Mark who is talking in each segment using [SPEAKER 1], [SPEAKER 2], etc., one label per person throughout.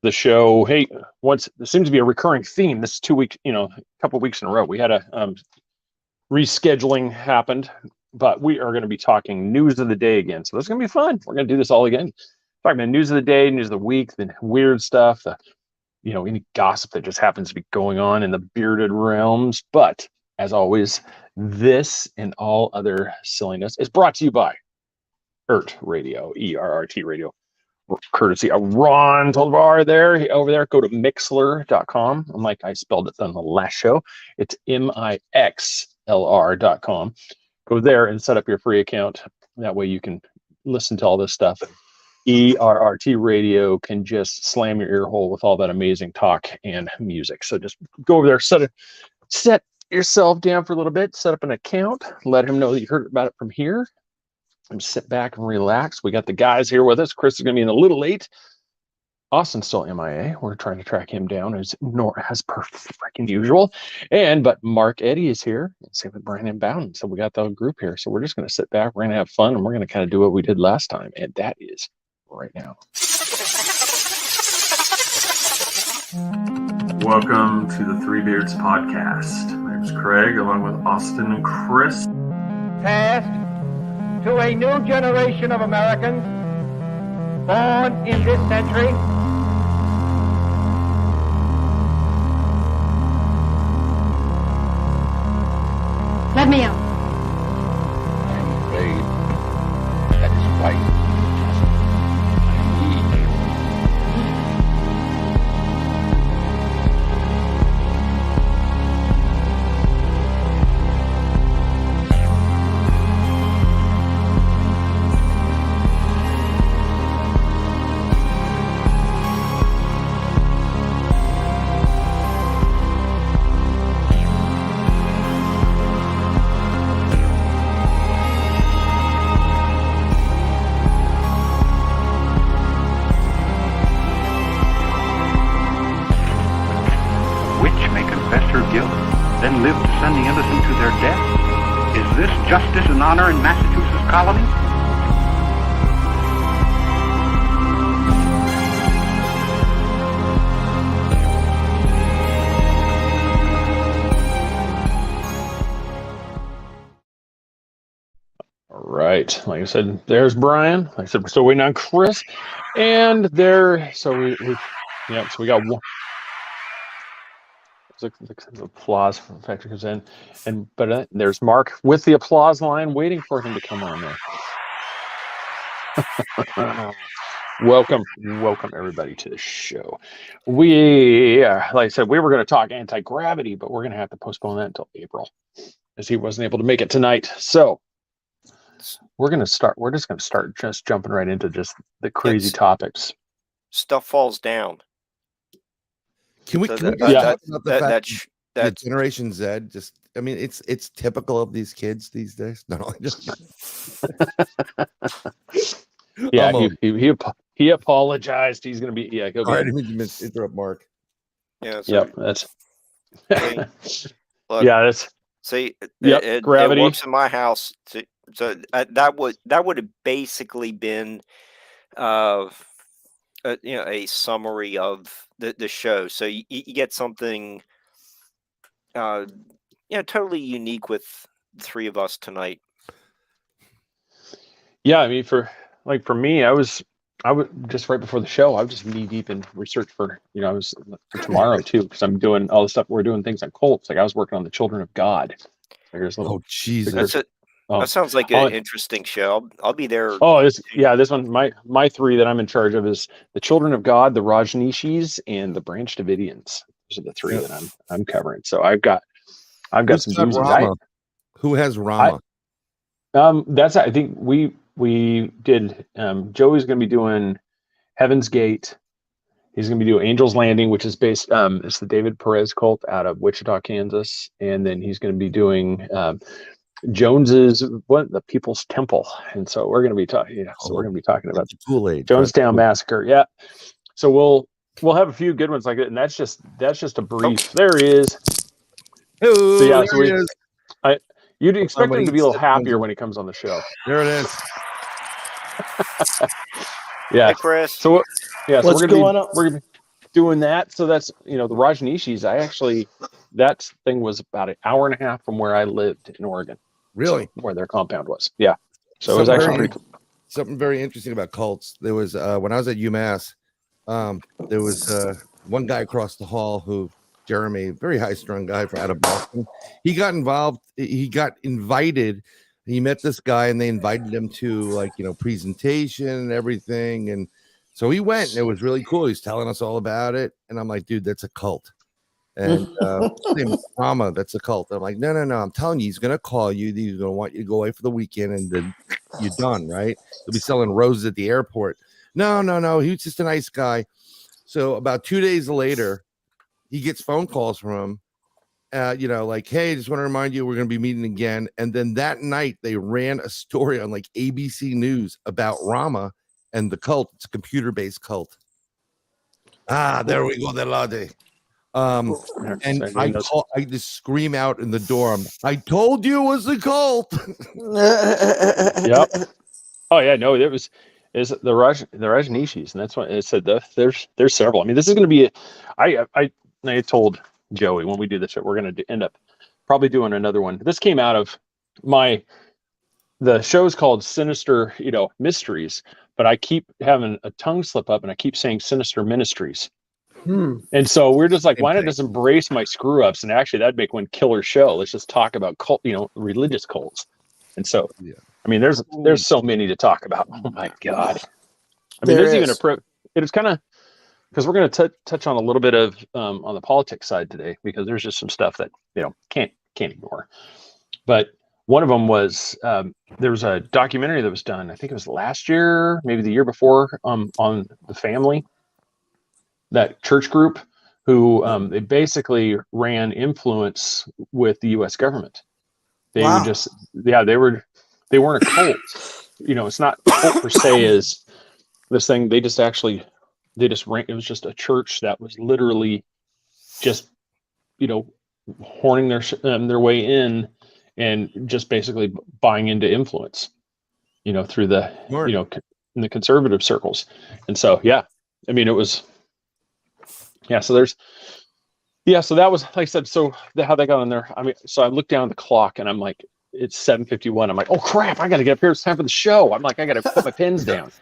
[SPEAKER 1] the show. Hey, once there seems to be a recurring theme. This 2 weeks, a couple of weeks in a row. We had a rescheduling happened, but we are going to be talking news of the day again. So this is going to be fun. We're going to do this all again. Talking about news of the day, news of the week, the weird stuff, any gossip that just happens to be going on in the bearded realms. But as always, this and all other silliness is brought to you by ERT Radio, ERRT Radio, courtesy of Ron Tolvar over there. Go to mixlr.com. Like I spelled it on the last show. It's mixlr.com. Go there and set up your free account. That way you can listen to all this stuff. ERRT Radio can just slam your ear hole with all that amazing talk and music. So just go over there, set yourself down for a little bit, set up an account, let him know that you heard about it from here, and sit back and relax. We got the guys here with us. Chris is going to be in a little late. Austin's still MIA. We're trying to track him down as per freaking usual. But Mark Eddy is here, and same with Brandon Bowden. So we got the group here. So we're just going to sit back. We're going to have fun, and we're going to kind of do what we did last time, and that is right now.
[SPEAKER 2] Welcome to the Three Beards Podcast. My name is Craig, along with Austin and Chris.
[SPEAKER 3] Passed to a new generation of Americans born in this century.
[SPEAKER 4] Let me out.
[SPEAKER 5] I'm afraid that is why I need you.
[SPEAKER 6] Justice and honor in Massachusetts colony?
[SPEAKER 1] All right. Like I said, there's Brian. Like I said, we're still waiting on Chris. And there, so we got one. The applause factor comes in, but there's Mark with the applause line waiting for him to come on there. Welcome everybody to the show. We like I said, we were going to talk anti-gravity, but we're going to have to postpone that until April, as he wasn't able to make it tonight. So we're just going to start jumping right into just the crazy topics.
[SPEAKER 7] Stuff falls down.
[SPEAKER 5] Can we talk about the fact that Generation Z just, I mean, it's typical of these kids these days. No, just
[SPEAKER 1] he apologized. He's going to be go
[SPEAKER 5] all right. Let me interrupt Mark.
[SPEAKER 7] Yeah.
[SPEAKER 1] That's
[SPEAKER 7] look,
[SPEAKER 1] that's
[SPEAKER 7] see.
[SPEAKER 1] Gravity.
[SPEAKER 7] It works in my house. So that would have basically been a summary of the show. So you get something totally unique with the three of us tonight.
[SPEAKER 1] Yeah, I mean, for me, I was just right before the show, I was just knee deep in research for for tomorrow too, because I'm doing all the stuff. We're doing things on Colts. Like I was working on the Children of God.
[SPEAKER 5] Jesus.
[SPEAKER 7] That sounds like an interesting show. I'll be there.
[SPEAKER 1] This one, my three that I'm in charge of is the Children of God, the Rajneeshis, and the Branch Davidians. Those are the three that I'm covering. So I've got some doozies.
[SPEAKER 5] Who has Rama?
[SPEAKER 1] I think we did. Joey's going to be doing Heaven's Gate. He's going to be doing Angel's Landing, which is based. It's the David Perez cult out of Wichita, Kansas, and then he's going to be doing Jones's the People's Temple, and so we're going to be talking. We're going to be talking about the
[SPEAKER 5] Kool-Aid
[SPEAKER 1] Jonestown Massacre. Yeah, so we'll have a few good ones like that, and that's just a brief. Oh. There he is.
[SPEAKER 5] Hello,
[SPEAKER 1] You'd expect him to be a little happier when he comes on the show.
[SPEAKER 5] There it is.
[SPEAKER 1] Yeah,
[SPEAKER 7] hey, Chris.
[SPEAKER 1] So
[SPEAKER 8] what's going on?
[SPEAKER 1] doing that. So that's, the Rajneeshis, that thing was about an hour and a half from where I lived in Oregon.
[SPEAKER 5] Really?
[SPEAKER 1] So, where their compound was. Yeah. So it was actually pretty cool.
[SPEAKER 5] Something very interesting about cults. There was, when I was at UMass, there was one guy across the hall who, Jeremy, very high-strung guy from out of Boston. He got involved. He got invited. He met this guy, and they invited him to presentation and everything. And so he went, and it was really cool. He's telling us all about it, and I'm like, dude, that's a cult. And his name is Rama. That's a cult. I'm like, no. I'm telling you, he's gonna call you. He's gonna want you to go away for the weekend, and then you're done, right? He'll be selling roses at the airport. No. He was just a nice guy. So about 2 days later, he gets phone calls from him, like, hey, just want to remind you, we're going to be meeting again. And then that night, they ran a story on like ABC News about Rama and the cult. It's a computer-based cult. There we go, Delade. And I just scream out in the dorm, I told you it was a cult.
[SPEAKER 1] Yep. Oh yeah, no, is the Rajneeshis, and that's what it said. There's several. I mean, this is going to be. I told Joey when we do this, we're going to end up probably doing another one. This came out of the show's called Sinister, Mysteries, but I keep having a tongue slip up and I keep saying Sinister Ministries. And so we're just like, why not just embrace my screw ups? And actually, that'd make one killer show. Let's just talk about cult, religious cults. And so, I mean, there's so many to talk about. Oh my God. I mean, there's even it's kind of, because we're going to touch on a little bit of on the politics side today, because there's just some stuff that can't ignore. But one of them was there was a documentary that was done. I think it was last year, maybe the year before, on the family, that church group who they basically ran influence with the U.S. government. They would just they weren't a cult. It's not a cult per se as this thing. They just ran. It was just a church that was literally just, horning their way in and just basically buying into influence, through the, in the conservative circles. And so, I mean, it was, so there's, so that was, like I said, so how they got on there. I mean, so I looked down at the clock and I'm like, it's 7:51. I'm like, oh crap, I got to get up here. It's time for the show. I'm like, I got to put my pins down.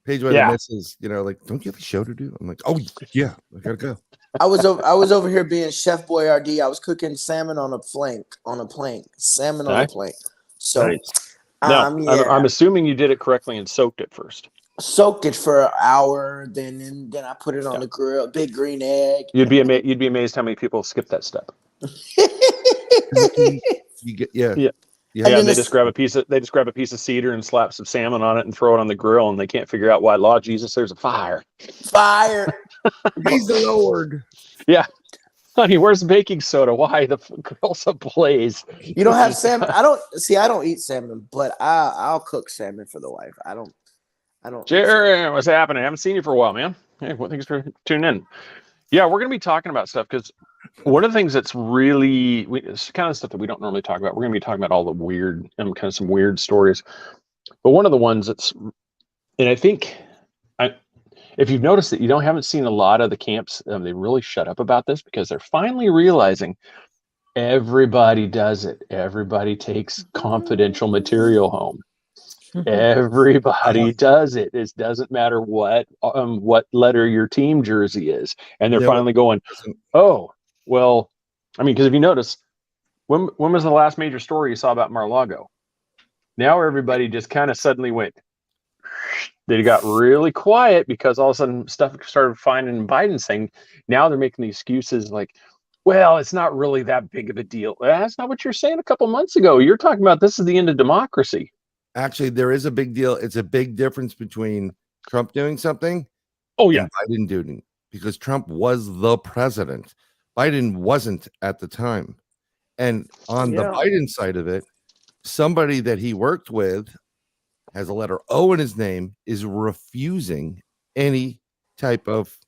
[SPEAKER 5] Page where the missus, like, don't you have a show to do? I'm like, oh yeah, I gotta go.
[SPEAKER 8] I was over here being Chef Boyardee. I was cooking salmon on a plank. Salmon on a plank. So
[SPEAKER 1] nice. Now, I'm assuming you did it correctly and soaked it first.
[SPEAKER 8] Soaked it for an hour, then I put it on the grill. Big green egg.
[SPEAKER 1] You'd be amazed how many people skip that step. Yeah, they just grab a piece of cedar and slap some salmon on it and throw it on the grill, and they can't figure out why. Law Jesus, there's a fire.
[SPEAKER 5] Praise the Lord.
[SPEAKER 1] Yeah, honey, where's the baking soda? Why the grill's ablaze?
[SPEAKER 8] You don't have salmon. I don't eat salmon, but I'll cook salmon for the wife. I don't.
[SPEAKER 1] Jerry, what's happening? I haven't seen you for a while, man. Hey, well, thanks for tuning in. Yeah, we're going to be talking about stuff because one of the things that's really, it's kind of stuff that we don't normally talk about. We're going to be talking about all the weird and kind of some weird stories. But one of the ones that's, and I think, if you've noticed that haven't seen a lot of the camps, they really shut up about this because they're finally realizing everybody does it. Everybody takes confidential material home. Everybody does it. It doesn't matter what letter your team jersey is, and they're finally going, oh well. I mean, because if you notice, when was the last major story you saw about Mar-a-Lago? Now everybody just kind of suddenly went. They got really quiet because all of a sudden stuff started finding Biden saying. Now they're making the excuses like, well, it's not really that big of a deal. That's not what you're saying a couple months ago. You're talking about this is the end of democracy.
[SPEAKER 5] Actually, there is a big deal. It's a big difference between Trump doing something and Biden doing, because Trump was the president. Biden wasn't at the time. And on the Biden side of it, somebody that he worked with has a letter O in his name, is refusing any type of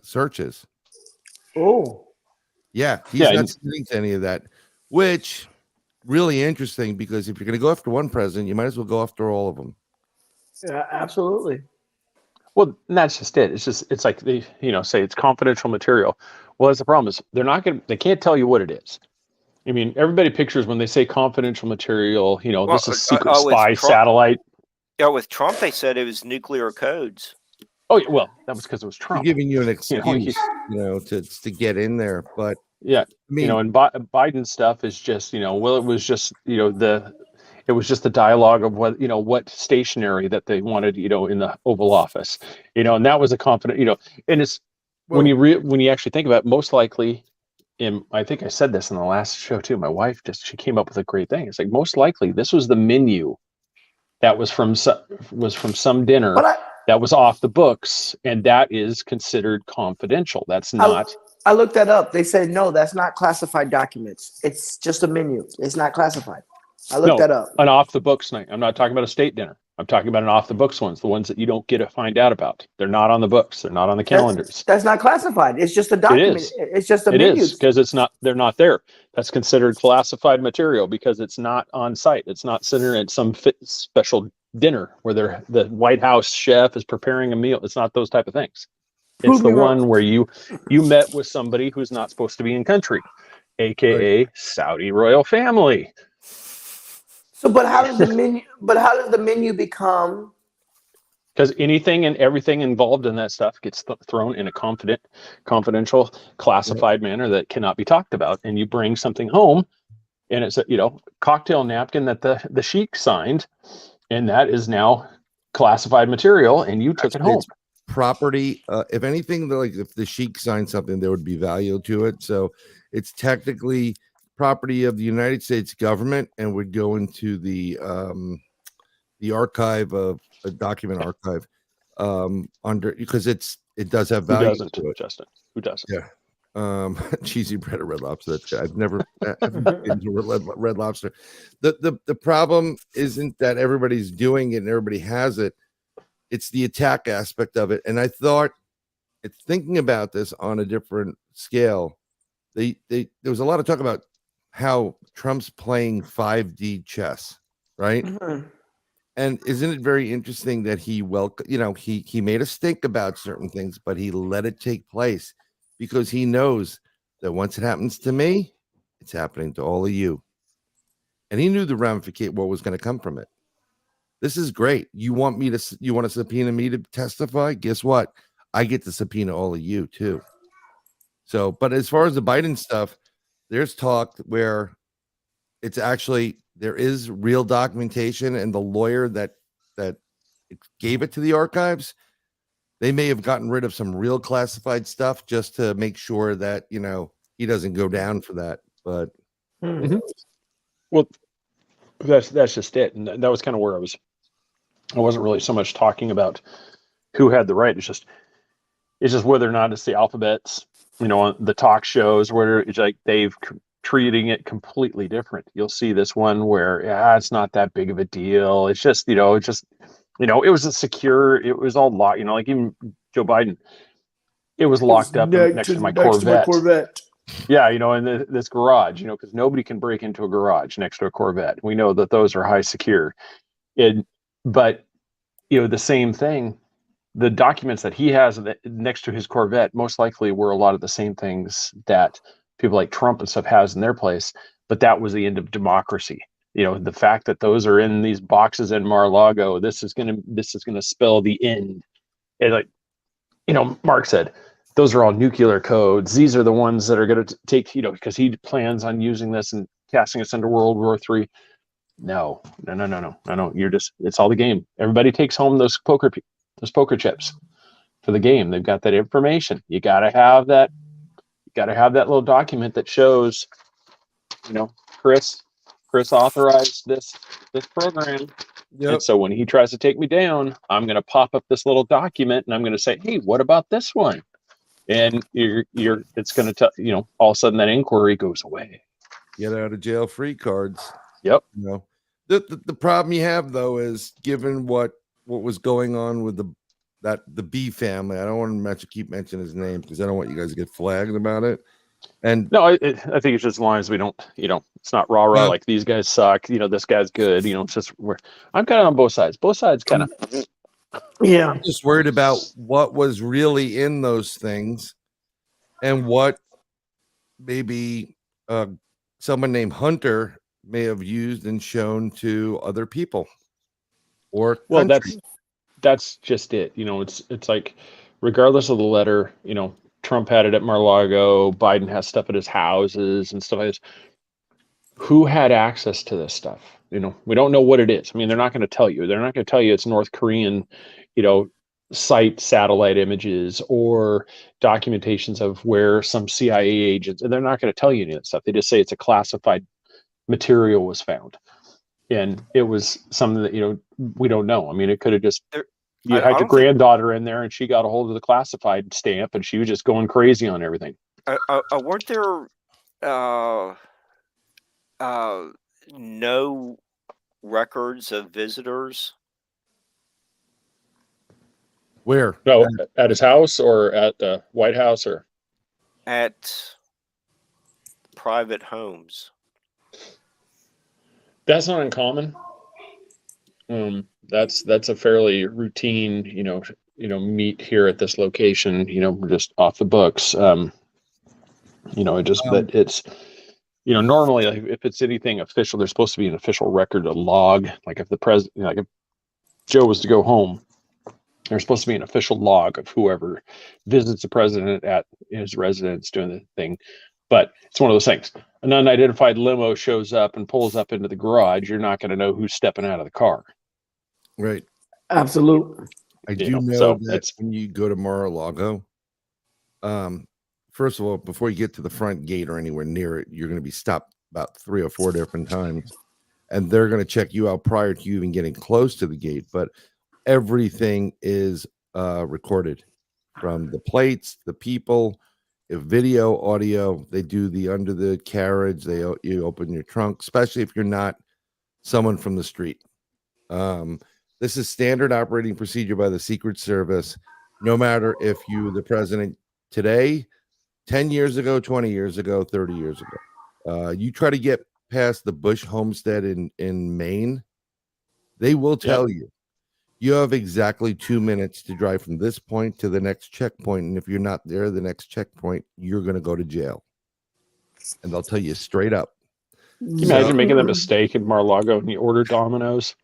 [SPEAKER 5] searches.
[SPEAKER 8] Oh.
[SPEAKER 5] Yeah, he's not submitting to any of that, which... really interesting, because if you're going to go after one president, you might as well go after all of them.
[SPEAKER 8] Yeah, absolutely.
[SPEAKER 1] Well, and that's just it. It's like they, say it's confidential material. Well, that's the problem is they can't tell you what it is. I mean, everybody pictures when they say confidential material,
[SPEAKER 7] Well,
[SPEAKER 1] this is secret
[SPEAKER 7] with
[SPEAKER 1] spy
[SPEAKER 7] Trump,
[SPEAKER 1] satellite.
[SPEAKER 7] yeah, with Trump, they said it was nuclear codes.
[SPEAKER 1] Oh, yeah, well, that was because it was
[SPEAKER 5] They're
[SPEAKER 1] Trump.
[SPEAKER 5] giving you an
[SPEAKER 1] You know,
[SPEAKER 5] excuse, to get in there. But
[SPEAKER 1] yeah,
[SPEAKER 5] I mean,
[SPEAKER 1] and Biden stuff is just, well, it was just, it was just the dialogue of what stationery that they wanted, in the Oval Office, and that was a confident, and it's when you actually think about it, most likely, and I think I said this in the last show too. My wife she came up with a great thing. It's like most likely this was the menu that was from some dinner
[SPEAKER 8] But
[SPEAKER 1] that was off the books, and that is considered confidential. That's not.
[SPEAKER 8] I looked that up. They said no, that's not classified documents. It's just a menu. It's not classified. I looked that up.
[SPEAKER 1] An off the books night. I'm not talking about a state dinner. I'm talking about an off the books ones, the ones that you don't get to find out about. They're not on the books. They're not on the calendars.
[SPEAKER 8] That's not classified. It's just a document. It's just a menu.
[SPEAKER 1] It is because it's not. They're not there. That's considered classified material because it's not on site. It's not sitting at some special dinner where the White House chef is preparing a meal. It's not those type of things. It's the one where you met with somebody who's not supposed to be in country, aka Saudi royal family.
[SPEAKER 8] So, but how does the menu? But how does the menu become?
[SPEAKER 1] Because anything and everything involved in that stuff gets thrown in a confidential, classified manner that cannot be talked about. And you bring something home, and it's a cocktail napkin that the sheik signed, and that is now classified material, and you took it home.
[SPEAKER 5] Property. If anything, like if the sheik signed something, there would be value to it. So it's technically property of the United States government and would go into the archive of a document archive under because it does have value.
[SPEAKER 1] Who doesn't, Justin? Who doesn't?
[SPEAKER 5] Yeah. Cheesy bread or Red Lobster. That's good. I've never been to Red Lobster. The problem isn't that everybody's doing it and everybody has it. It's the attack aspect of it. And I thought, thinking about this on a different scale, there was a lot of talk about how Trump's playing 5D chess, right?
[SPEAKER 8] Mm-hmm.
[SPEAKER 5] And isn't it very interesting that he made us think about certain things, but he let it take place because he knows that once it happens to me, it's happening to all of you. And he knew the ramification, what was going to come from it. This is great. You want to subpoena me to testify? Guess what? I get to subpoena all of you too. So, but as far as the Biden stuff, there's talk where it's actually there is real documentation, and the lawyer that gave it to the archives, they may have gotten rid of some real classified stuff just to make sure that he doesn't go down for that. But
[SPEAKER 1] well, that's just it, and that was kind of where I wasn't really so much talking about who had the right. It's just whether or not it's the alphabets, on the talk shows where it's like they've treating it completely different. You'll see this one where it's not that big of a deal. It's just, it was a secure, it was all locked, like even Joe Biden, it was locked up next to my Corvette. Yeah, in this garage, because nobody can break into a garage next to a Corvette. We know that those are high secure. But the same thing, the documents that he has next to his Corvette most likely were a lot of the same things that people like Trump and stuff has in their place. But that was the end of democracy. The fact that those are in these boxes in Mar-a-Lago, this is gonna spell the end. And Mark said, those are all nuclear codes. These are the ones that are going to take, because he plans on using this and casting us into World War III. No. It's all the game. Everybody takes home those poker chips for the game. They've got that information. You got to have that. You got to have that little document that shows, Chris authorized this program. Yep. And so when he tries to take me down, I'm going to pop up this little document and I'm going to say, hey, what about this one? And it's going to tell, all of a sudden that inquiry goes away.
[SPEAKER 5] Get out of jail free cards.
[SPEAKER 1] Yep.
[SPEAKER 5] The problem you have though is given what was going on with the B family. I don't want to keep mentioning his name because I don't want you guys to get flagged about it. And
[SPEAKER 1] no, I think it's just as long as we don't, it's not rah like these guys suck. This guy's good. It's just I'm kind of on both sides. Both sides kind of
[SPEAKER 8] Yeah.
[SPEAKER 5] I'm just worried about what was really in those things and what maybe someone named Hunter may have used and shown to other people or
[SPEAKER 1] Well,
[SPEAKER 5] countries.
[SPEAKER 1] that's just it. It's like, regardless of the letter, Trump had it at Mar-a-Lago, Biden has stuff at his houses and stuff like this. Who had access to this stuff? We don't know what it is. I mean, they're not going to tell you. They're not going to tell you it's North Korean, site satellite images or documentations of where some CIA agents, and they're not going to tell you any of that stuff. They just say it's a classified material was found. And it was something that, we don't know. I mean, it could have just, you had your granddaughter in there and she got a hold of the classified stamp and she was just going crazy on everything.
[SPEAKER 7] Weren't there no records of visitors?
[SPEAKER 5] Where?
[SPEAKER 1] No, at his house or at the White House or
[SPEAKER 7] At private homes.
[SPEAKER 1] that's not uncommon. That's a fairly routine, meet here at this location, we're just off the books. But it's, normally like, if it's anything official, there's supposed to be an official record, a log. Like if the president, like if Joe was to go home, there's supposed to be an official log of whoever visits the president at his residence doing the thing. But it's one of those things. An unidentified limo shows up and pulls up into the garage. You're not going to know who's stepping out of the car.
[SPEAKER 5] Right.
[SPEAKER 8] Absolutely.
[SPEAKER 5] I do know that when you go to Mar-a-Lago, first of all, before you get to the front gate or anywhere near it, you're going to be stopped about 3 or 4 different times. And they're going to check you out prior to you even getting close to the gate. But everything is recorded, from the plates, the people, if video, audio. They do the under the carriage. You open your trunk, especially if you're not someone from the street. This is standard operating procedure by the Secret Service. No matter if you the president today, 10 years ago, 20 years ago, 30 years ago, you try to get past the Bush homestead in Maine, they will tell you. You have exactly 2 minutes to drive from this point to the next checkpoint. And if you're not there, the next checkpoint, you're going to go to jail. And they'll tell you straight up.
[SPEAKER 1] Can you imagine making that mistake in Mar-a-Lago and you order Domino's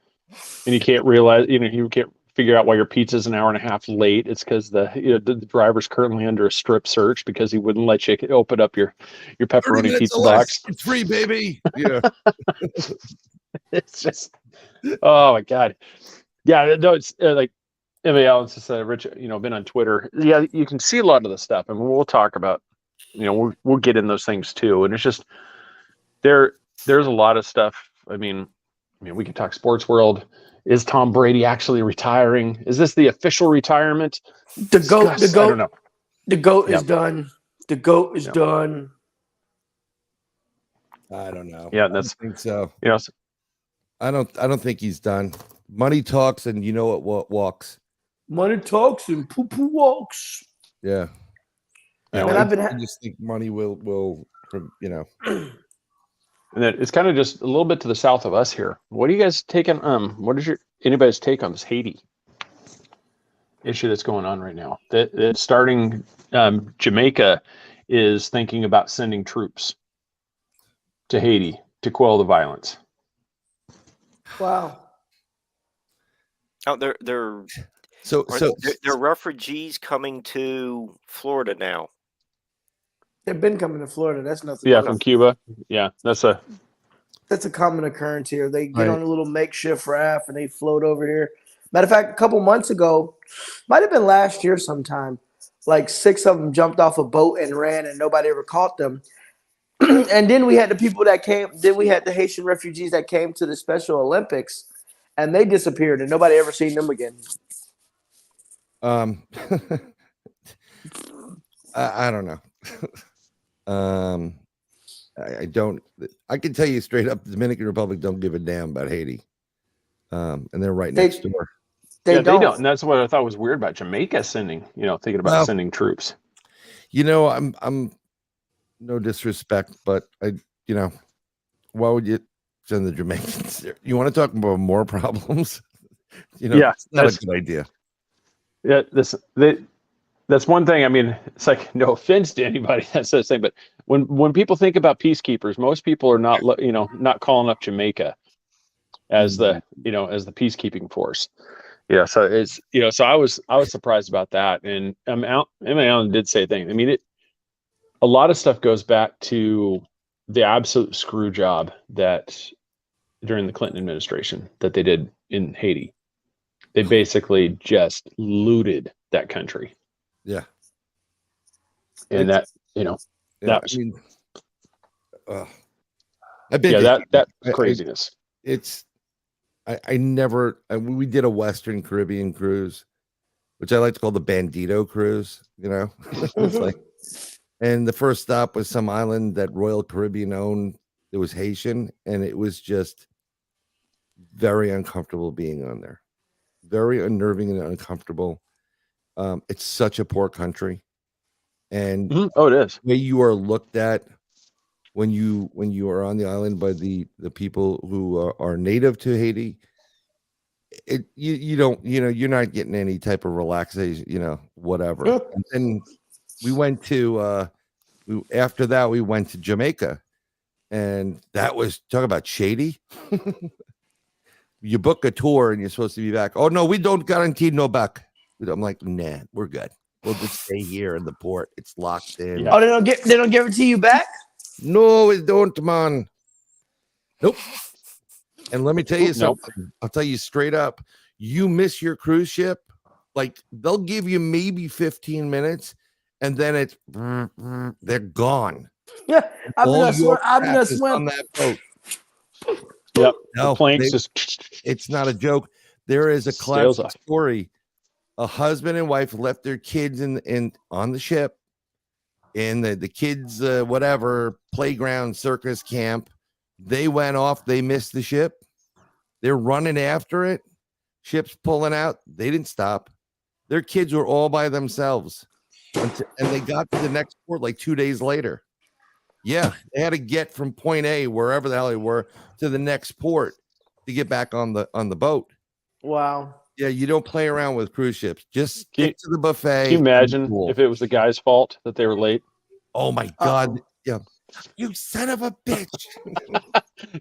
[SPEAKER 1] and you can't realize, you can't figure out why your pizza's an hour and a half late. It's because the driver's currently under a strip search because he wouldn't let you open up your pepperoni pizza box.
[SPEAKER 5] It's free, baby. Yeah.
[SPEAKER 1] It's just, oh my God. Yeah, no, it's like Emily Allen said, Rich, been on Twitter. Yeah, you can see a lot of the stuff. I mean, we'll talk about, we'll get in those things too. And it's just, there's a lot of stuff. I mean, we could talk sports world. Is Tom Brady actually retiring? Is this the official retirement?
[SPEAKER 8] The GOAT
[SPEAKER 1] I don't know.
[SPEAKER 8] The GOAT is done. The GOAT is done.
[SPEAKER 5] I don't know.
[SPEAKER 1] Yeah,
[SPEAKER 5] I don't think so. I don't think he's done. Money talks, and you know what walks.
[SPEAKER 8] Money talks and poo walks.
[SPEAKER 5] Yeah.
[SPEAKER 8] And
[SPEAKER 5] I just think money will.
[SPEAKER 1] And then it's kind of just a little bit to the south of us here. What are you guys taking? What is anybody's take on this Haiti issue that's going on right now? That starting, Jamaica is thinking about sending troops to Haiti to quell the violence.
[SPEAKER 8] Wow.
[SPEAKER 7] Oh, they're refugees coming to Florida now.
[SPEAKER 8] They've been coming to Florida. That's nothing.
[SPEAKER 1] Yeah, from Cuba. Yeah, that's a
[SPEAKER 8] common occurrence here. They get on a little makeshift raft and they float over here. Matter of fact, a couple months ago, might have been last year sometime, like 6 of them jumped off a boat and ran and nobody ever caught them. And then we had the people that came. Then we had the Haitian refugees that came to the Special Olympics, and they disappeared, and nobody ever seen them again.
[SPEAKER 5] I don't know. I don't. I can tell you straight up, the Dominican Republic don't give a damn about Haiti, and they're right next door.
[SPEAKER 8] They don't,
[SPEAKER 1] and that's what I thought was weird about Jamaica sending. Thinking about sending troops.
[SPEAKER 5] I'm no disrespect, but why would you send the Jamaicans there? You want to talk about more problems?
[SPEAKER 1] Yeah,
[SPEAKER 5] it's not a good idea.
[SPEAKER 1] Yeah, that's one thing. I mean, it's like no offense to anybody that says thing, but when people think about peacekeepers, most people are not not calling up Jamaica as the as the peacekeeping force. Yeah, so it's so I was surprised about that, and Emma Allen did say a thing. I mean, a lot of stuff goes back to the absolute screw job that during the Clinton administration that they did in Haiti. They basically just looted that country.
[SPEAKER 5] Yeah.
[SPEAKER 1] And that,
[SPEAKER 5] yeah,
[SPEAKER 1] that was,
[SPEAKER 5] I mean, I've been
[SPEAKER 1] that craziness.
[SPEAKER 5] I never, we did a Western Caribbean cruise, which I like to call the Bandito cruise, it's like, and the first stop was some island that Royal Caribbean owned. It was Haitian, and it was just very uncomfortable being on there. Very unnerving and uncomfortable. It's such a poor country, and
[SPEAKER 1] oh, it is.
[SPEAKER 5] The way you are looked at when you are on the island by the people who are native to Haiti, you don't you're not getting any type of relaxation, whatever. And then we went to after that we went to Jamaica, and that was talk about shady. You book a tour and you're supposed to be back. Oh no, we don't guarantee no back. I'm like, nah, we're good. We'll just stay here in the port. It's locked in.
[SPEAKER 8] Yeah. Oh, they don't guarantee you back?
[SPEAKER 5] No, it don't, man. Nope. And let me tell you something. Nope. I'll tell you straight up. You miss your cruise ship, like they'll give you maybe 15 minutes, and then it's they're gone.
[SPEAKER 8] Yeah, I'm gonna swim
[SPEAKER 5] on that boat.
[SPEAKER 1] Yep.
[SPEAKER 5] No,
[SPEAKER 1] the planks just
[SPEAKER 5] it's not a joke. There is a classic story. A husband and wife left their kids in on the ship in the kids whatever playground circus camp. They went off, they missed the ship. They're running after it. Ship's pulling out. They didn't stop. Their kids were all by themselves. And they got to the next port like 2 days later. Yeah, they had to get from point A, wherever the hell they were, to the next port to get back on the boat.
[SPEAKER 8] Wow.
[SPEAKER 5] Yeah, you don't play around with cruise ships. Just get to the buffet.
[SPEAKER 1] Can you imagine if it was the guy's fault that they were late?
[SPEAKER 5] Oh my God. Yeah. You son of a bitch.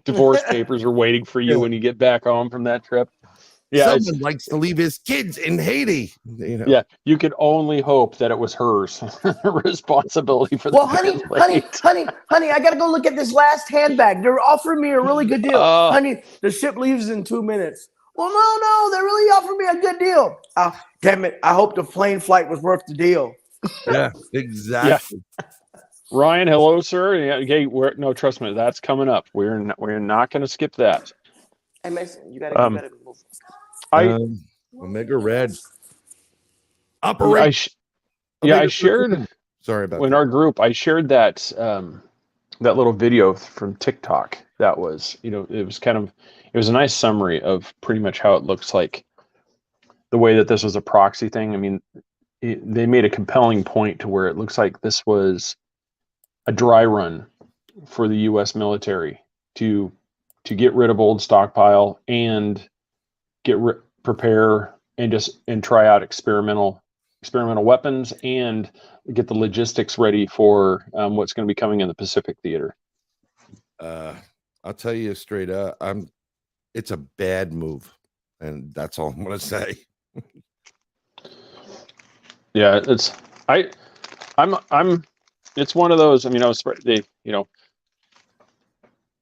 [SPEAKER 1] Divorce papers are waiting for you when you get back home from that trip. Yeah,
[SPEAKER 5] someone likes to leave his kids in Haiti.
[SPEAKER 1] Yeah, you could only hope that it was hers responsibility for.
[SPEAKER 8] Well, honey, I gotta go look at this last handbag. They're offering me a really good deal, honey. The ship leaves in 2 minutes. Well, no, they really offered me a good deal. Damn it! I hope the plane flight was worth the deal.
[SPEAKER 5] Yeah, exactly.
[SPEAKER 1] Yeah. Ryan, hello, sir. Yeah, no, trust me, that's coming up. We're not going to skip that.
[SPEAKER 8] Hey, Mason, you gotta move.
[SPEAKER 5] Omega Red.
[SPEAKER 1] I shared.
[SPEAKER 5] Sorry about
[SPEAKER 1] in
[SPEAKER 5] that.
[SPEAKER 1] Our group. I shared that that little video from TikTok. That was, it was a nice summary of pretty much how it looks like. The way that this was a proxy thing. I mean, they made a compelling point to where it looks like this was a dry run for the U.S. military to get rid of old stockpile and prepare and try out experimental weapons and get the logistics ready for what's going to be coming in the Pacific theater.
[SPEAKER 5] I'll tell you straight up, it's a bad move, and that's all I'm going to say.
[SPEAKER 1] Yeah, it's one of those. I mean,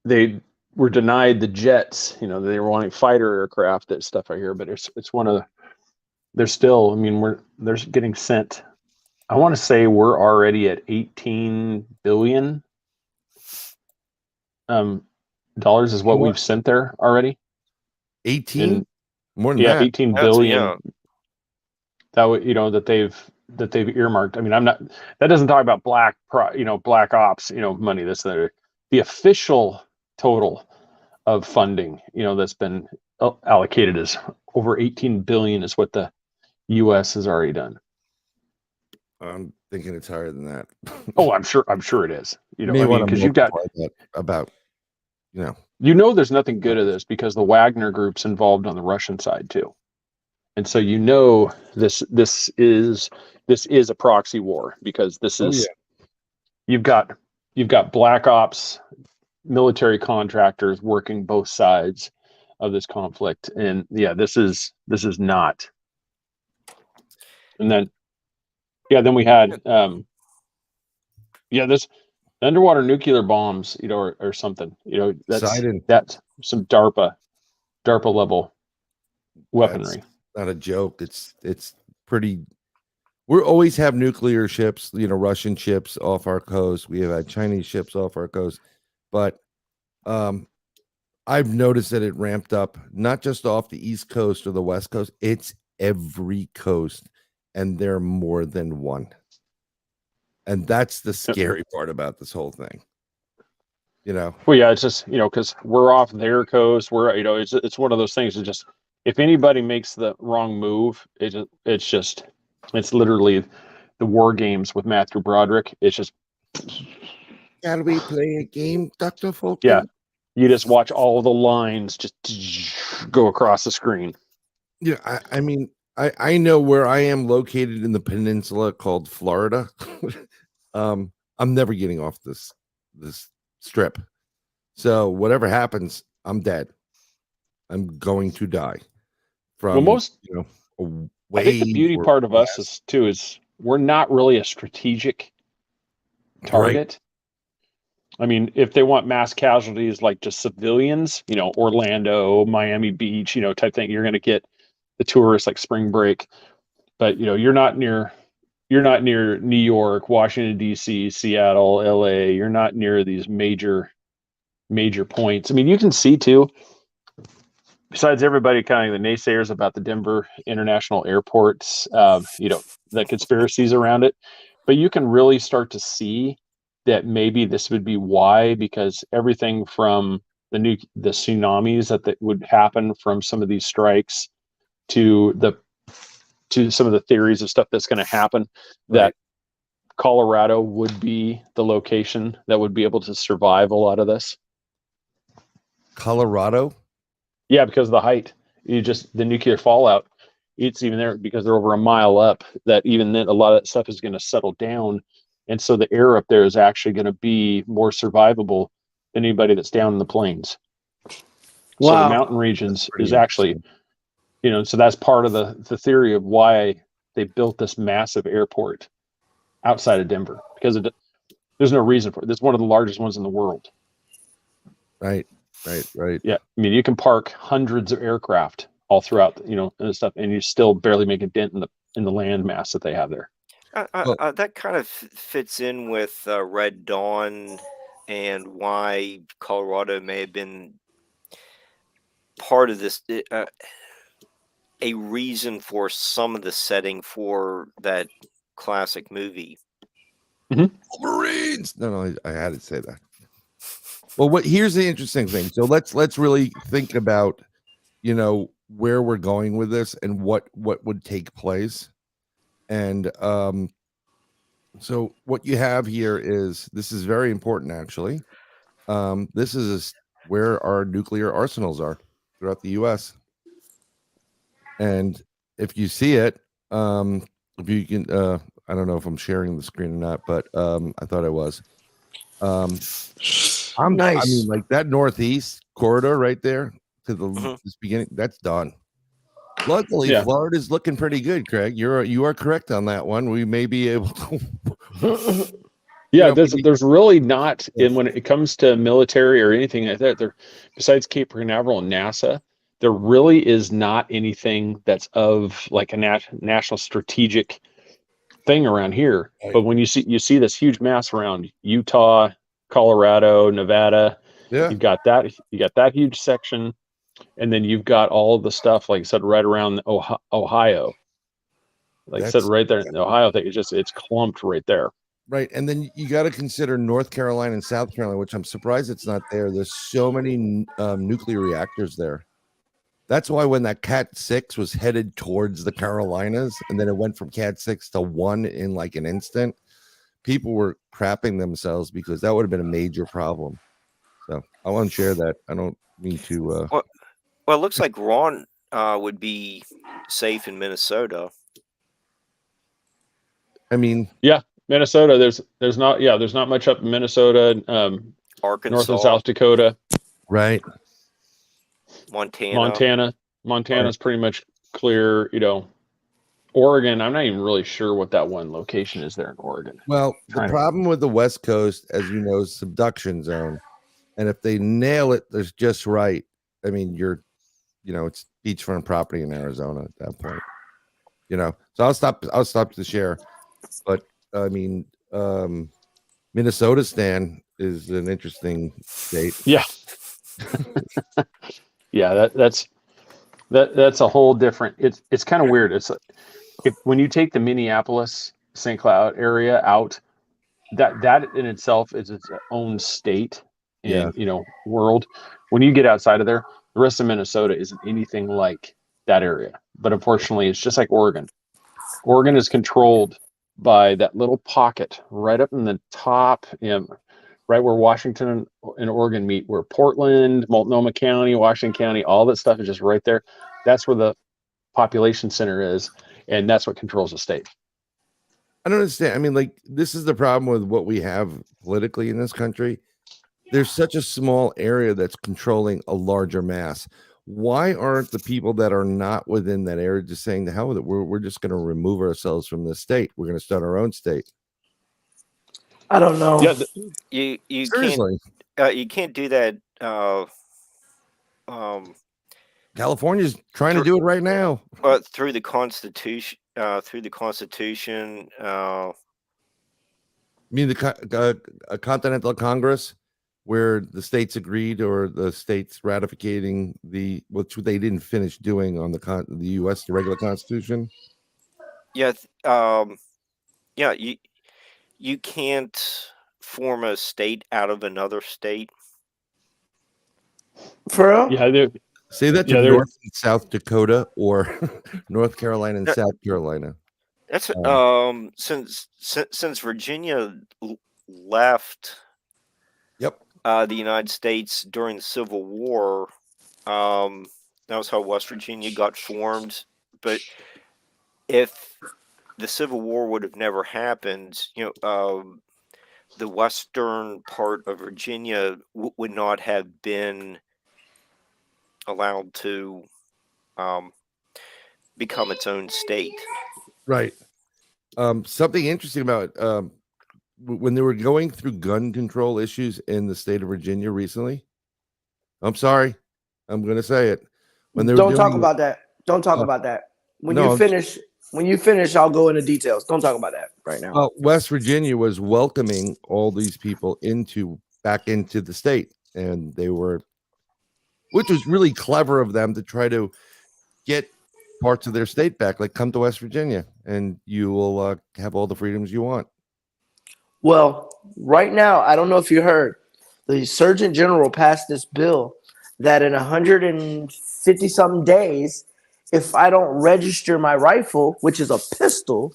[SPEAKER 1] they were denied the jets. They were wanting fighter aircraft, that stuff I hear, but it's one of the. They're still. I mean, they're getting sent. I want to say we're already at $18 billion. Dollars is what we've sent there already.
[SPEAKER 5] 18, more than that.
[SPEAKER 1] 18 billion. That that they've earmarked. I mean, that doesn't talk about black ops, money. That's the official total of funding, that's been allocated is over 18 billion is what the U.S. has already done.
[SPEAKER 5] I'm thinking it's higher than that.
[SPEAKER 1] Oh, I'm sure it is. Because you've got
[SPEAKER 5] about,
[SPEAKER 1] there's nothing good of this because the Wagner group's involved on the Russian side too. And so this is a proxy war, because this is you've got black ops military contractors working both sides of this conflict. And this is not. And then then we had this underwater nuclear bombs, or something, that's some DARPA level weaponry.
[SPEAKER 5] That's not a joke. It's pretty. We always have nuclear ships, Russian ships off our coast. We have had Chinese ships off our coast, but I've noticed that it ramped up not just off the East Coast or the West Coast. It's every coast, and there are more than one. And that's the scary part about this whole thing.
[SPEAKER 1] Well, yeah, it's just, because we're off their coast. We're, it's one of those things. It's just, if anybody makes the wrong move, it's literally the war games with Matthew Broderick. It's just,
[SPEAKER 5] can we play a game, Dr. Fulton?
[SPEAKER 1] Yeah. You just watch all the lines just go across the screen.
[SPEAKER 5] Yeah. I mean, I know where I am located in the peninsula called Florida. I'm never getting off this strip. So whatever happens, I'm dead. I'm going to die. From
[SPEAKER 1] I think the beauty part of us is we're not really a strategic target. Right. I mean, if they want mass casualties like just civilians, Orlando, Miami Beach, type thing, you're going to get the tourists like spring break. But you're not near New York, Washington D.C., Seattle, LA. You're not near these major points. I mean, you can see too, besides everybody kind of the naysayers about the Denver International Airports, the conspiracies around it, but you can really start to see that maybe this would be why, because everything from the tsunamis that would happen from some of these strikes to some of the theories of stuff that's going to happen, that Colorado would be the location that would be able to survive a lot of this.
[SPEAKER 5] Colorado?
[SPEAKER 1] Yeah, because of the height. The nuclear fallout, it's even there because they're over a mile up, that even then a lot of that stuff is going to settle down. And so the air up there is actually going to be more survivable than anybody that's down in the plains. Wow. So the mountain regions is actually, so that's part of the theory of why they built this massive airport outside of Denver, because there's no reason for it. It's one of the largest ones in the world.
[SPEAKER 5] Right.
[SPEAKER 1] Yeah. I mean, you can park hundreds of aircraft all throughout, and stuff, and you still barely make a dent in the land mass that they have there.
[SPEAKER 7] That kind of fits in with Red Dawn and why Colorado may have been part of this, a reason for some of the setting for that classic movie.
[SPEAKER 5] Mm-hmm. Marines. No, I had to say that. Well, here's the interesting thing. So let's really think about, where we're going with this and what would take place. And so what you have here this is very important, actually. This is where our nuclear arsenals are throughout the U.S. And if you see it, if you can, I don't know if I'm sharing the screen or not, but I thought I was. Nice. I mean, like that northeast corridor right there to the this beginning, that's done. Luckily, Florida's looking pretty good, Craig. You are correct on that one. We may be able to.
[SPEAKER 1] There's really not, and when it comes to military or anything like that, there, besides Cape Canaveral and NASA, there really is not anything that's of like a national strategic thing around here. Right. But when you see this huge mass around Utah, Colorado, Nevada, you've got that huge section, and then you've got all of the stuff, like I said, right around Ohio. Like I said, right there in the Ohio thing, it's clumped right there.
[SPEAKER 5] Right, and then you got to consider North Carolina and South Carolina, which I'm surprised it's not there. There's so many nuclear reactors there. That's why when that Cat 6 was headed towards the Carolinas, and then it went from Cat 6 to 1 in like an instant, people were crapping themselves because that would have been a major problem. So I want to share that. I don't mean to.
[SPEAKER 7] Well, it looks like Ron would be safe in Minnesota.
[SPEAKER 5] I mean,
[SPEAKER 1] Minnesota. There's not much up in Minnesota.
[SPEAKER 7] Arkansas,
[SPEAKER 1] North and South Dakota,
[SPEAKER 5] right.
[SPEAKER 1] Montana's pretty much clear. Oregon. I'm not even really sure what that one location is there in Oregon.
[SPEAKER 5] Well, the problem with the West Coast, as you know, is subduction zone. And if they nail it, there's just right. I mean, it's beachfront property in Arizona at that point. So I'll stop to share. But I mean, Minnesota, Stan, is an interesting state.
[SPEAKER 1] Yeah. Yeah, that's a whole different. It's kind of weird. It's when you take the Minneapolis St. Cloud area out, that in itself is its own state and world. When you get outside of there, the rest of Minnesota isn't anything like that area. But unfortunately, it's just like Oregon. Oregon is controlled by that little pocket right up in the top, right where Washington and Oregon meet, where Portland, Multnomah County, Washington County, all that stuff is just right there. That's where the population center is, and that's what controls the state.
[SPEAKER 5] I don't understand. I mean, like, this is the problem with what we have politically in this country. There's such a small area that's controlling a larger mass. Why aren't the people that are not within that area just saying, the hell with it? We're just going to remove ourselves from the state. We're going to start our own state.
[SPEAKER 8] I don't know.
[SPEAKER 7] Yeah, you
[SPEAKER 5] Seriously.
[SPEAKER 7] can't do that.
[SPEAKER 5] California's trying to do it right now.
[SPEAKER 7] Through the Constitution.
[SPEAKER 5] You mean a Continental Congress, where the states agreed, or the states ratificating which they didn't finish doing on the U.S. the regular Constitution?
[SPEAKER 7] Yeah, you can't form a state out of another state.
[SPEAKER 8] For real?
[SPEAKER 1] Yeah,
[SPEAKER 5] say that to North and South Dakota, or North Carolina and South Carolina.
[SPEAKER 7] That's since Virginia left.
[SPEAKER 5] Yep.
[SPEAKER 7] The United States during the Civil War. That was how West Virginia got formed. But if the Civil War would have never happened, the western part of Virginia would not have been allowed to become its own state.
[SPEAKER 5] Right. Something interesting about when they were going through gun control issues in the state of Virginia recently. I'm sorry, I'm going to say it. When they
[SPEAKER 8] Don't talk about that. Don't talk about that. When you finish, I'll go into details. Don't talk about that right now.
[SPEAKER 5] Well, West Virginia was welcoming all these people back into the state, and which was really clever of them to try to get parts of their state back. Like, come to West Virginia, and you will have all the freedoms you want.
[SPEAKER 8] Well, right now, I don't know if you heard, the Surgeon General passed this bill that in 150 something days, if I don't register my rifle, which is a pistol,